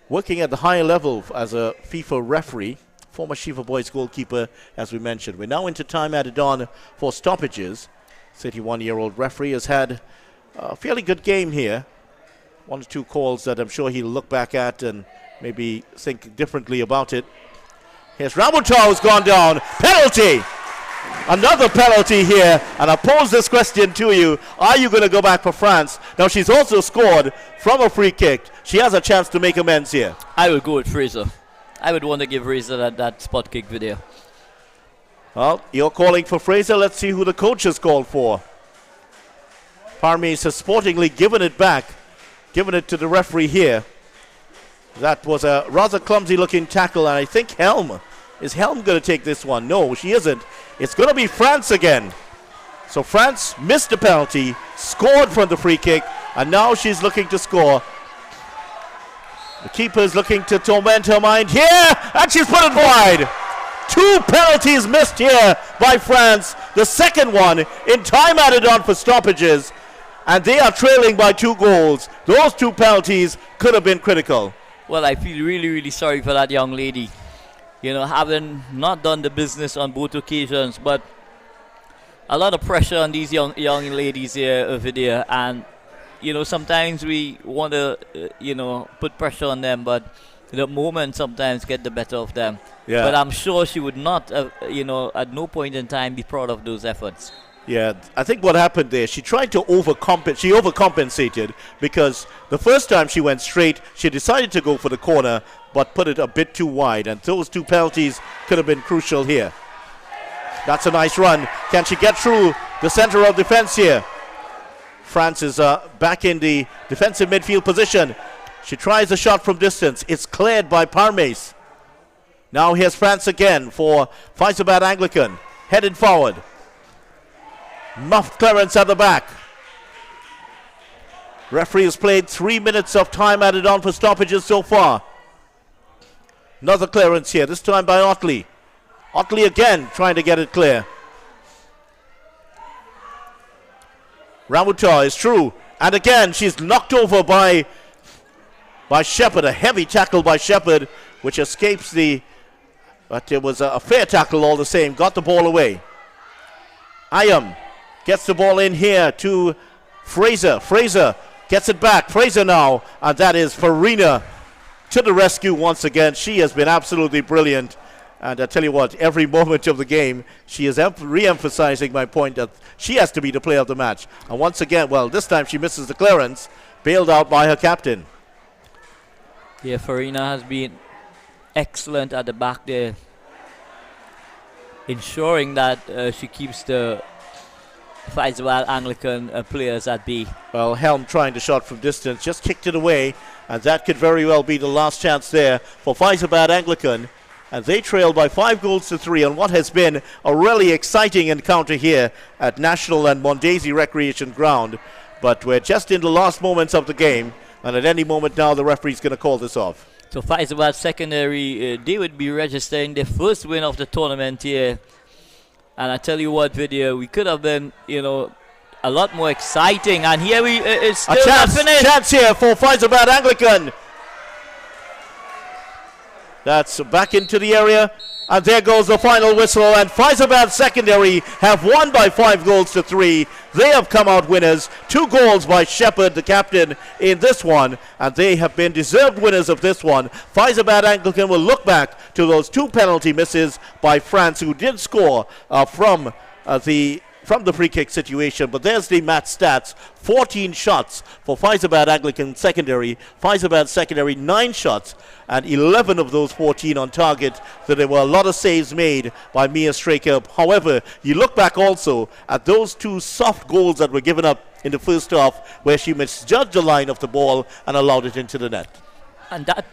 working at the higher level as a FIFA referee, former Shiva Boys goalkeeper, as we mentioned. We're now into time added on for stoppages. 31-year-old referee has had a fairly good game here. 1 or 2 calls that I'm sure he'll look back at and maybe think differently about it. Here's Ramutar who's gone down. Penalty! Another penalty here, and I pose this question to you. Are you going to go back for France? Now, she's also scored from a free kick. She has a chance to make amends here. I would go with Fraser. I would want to give Fraser that spot kick video. Well, you're calling for Fraser. Let's see who the coach has called for. Parmes has sportingly given it back, given it to the referee here. That was a rather clumsy-looking tackle, and I think Helm. Is Helm going to take this one? No, she isn't. It's going to be France again. So France missed the penalty, scored from the free kick, and now she's looking to score. The keeper's looking to torment her mind here, and she's put it wide. 2 penalties missed here by France. The second one in time added on for stoppages, and they are trailing by 2 goals. Those 2 penalties could have been critical. Well, I feel really sorry for that young lady. Having not done the business on both occasions, but a lot of pressure on these young ladies here, Vidya, and sometimes we want to put pressure on them, but the moment sometimes get the better of them. Yeah. But I'm sure she would not at no point in time be proud of those efforts. Yeah, I think what happened there, she tried to overcompensate. She overcompensated because the first time she went straight, she decided to go for the corner, but put it a bit too wide. And those 2 penalties could have been crucial here. That's a nice run. Can she get through the center of defense here? France is back in the defensive midfield position. She tries a shot from distance. It's cleared by Parmes. Now here's France again for Fyzabad Anglican. Headed forward. Muffed clearance at the back. Referee has played 3 minutes of time added on for stoppages so far. Another clearance here, this time by Otley. Otley again trying to get it clear. Ramutar is through. And again, she's knocked over by Shepherd. A heavy tackle by Shepherd, which escapes but it was a fair tackle all the same. Got the ball away. Ayam gets the ball in here to Fraser. Fraser gets it back. Fraser now. And that is Farina to the rescue once again. She has been absolutely brilliant. And I tell you what, every moment of the game, she is re-emphasizing my point that she has to be the player of the match. And once again, well, this time she misses the clearance, bailed out by her captain. Yeah, Farina has been excellent at the back there, ensuring that she keeps the Fyzabad Anglican players at bay. Well, Helm trying the shot from distance, just kicked it away, and that could very well be the last chance there for Fyzabad Anglican. And they trail by 5-3 on what has been a really exciting encounter here at National and Mondesi Recreation Ground. But we're just in the last moments of the game, and at any moment now the referee's going to call this off. So Fyzabad Secondary, they would be registering their first win of the tournament here. And I tell you what, Vidya, we could have been, a lot more exciting. And here it's still not finished. Chance here for Fyzabad Anglican. That's back into the area, and there goes the final whistle, and Fyzabad Secondary have won by 5-3. They have come out winners. 2 goals by Shepherd, the captain, in this one, and they have been deserved winners of this one. Fyzabad Anglican will look back to those 2 penalty misses by France, who did score from the free kick situation. But there's the match stats. 14 shots for Fyzabad Anglican Secondary. Fyzabad Secondary 9 shots, and 11 of those 14 on target. So there were a lot of saves made by Mia Straker. However, you look back also at those 2 soft goals that were given up in the first half, where she misjudged the line of the ball and allowed it into the net. And the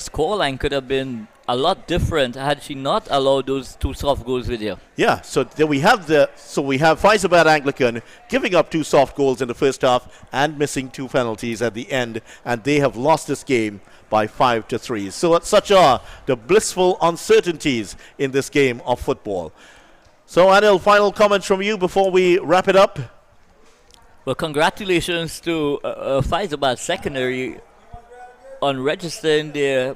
scoreline could have been a lot different had she not allowed those 2 soft goals with you. Yeah, so there we have Fyzabad Anglican giving up 2 soft goals in the first half and missing 2 penalties at the end, and they have lost this game by 5-3. So such are the blissful uncertainties in this game of football. So Anil, final comments from you before we wrap it up? Well, congratulations to Fyzabad Secondary on registering their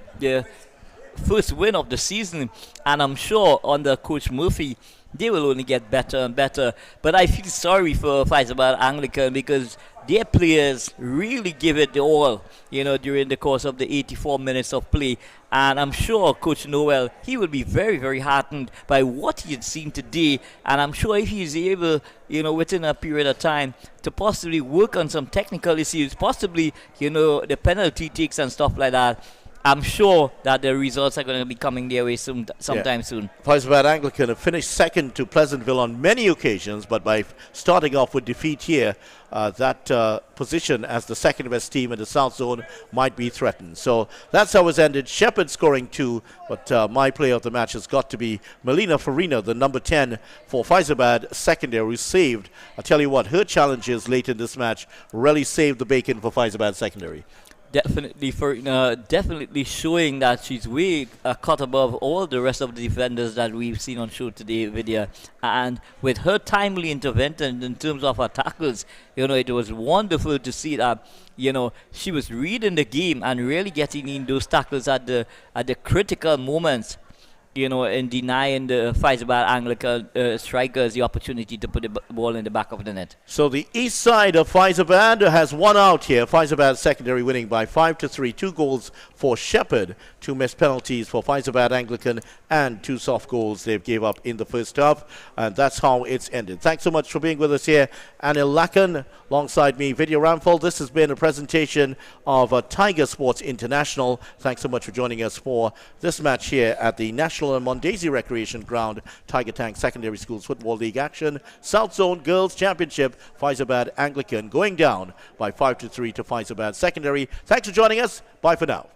first win of the season, and I'm sure under Coach Murphy they will only get better and better. But I feel sorry for Fyzabad Anglican because their players really give it the all, during the course of the 84 minutes of play. And I'm sure Coach Noel, he will be very, very heartened by what he had seen today. And I'm sure if he's able, within a period of time to possibly work on some technical issues, possibly, the penalty takes and stuff like that, I'm sure that the results are going to be coming their way sometime soon. Fyzabad Anglican have finished second to Pleasantville on many occasions, but by starting off with defeat here, that position as the second best team in the South Zone might be threatened. So that's how it's ended. Shepherd scoring 2, but my player of the match has got to be Melina Farina, the number 10 for Fyzabad Secondary, who saved. I tell you what, her challenges late in this match really saved the bacon for Fyzabad Secondary. Definitely, definitely showing that she's way cut above all the rest of the defenders that we've seen on show today, Vidya. And with her timely intervention in terms of her tackles, it was wonderful to see that, she was reading the game and really getting in those tackles at the critical moments, in denying the Fyzabad Anglican strikers the opportunity to put the ball in the back of the net. So the east side of Fyzabad has won out here. Fyzabad Secondary winning by 5-3. 2 goals for Shepherd, 2 missed penalties for Fyzabad Anglican, and 2 soft goals they've gave up in the first half. And that's how it's ended. Thanks so much for being with us here. Anil Lakan alongside me, Vidya Ramphal. This has been a presentation of Tiger Sports International. Thanks so much for joining us for this match here at the National and Mondesi Recreation Ground. TIGERTANKS Secondary Schools Football League action. South Zone Girls Championship. Fyzabad Anglican going down by 5-3 to Fyzabad Secondary. Thanks for joining us. Bye for now.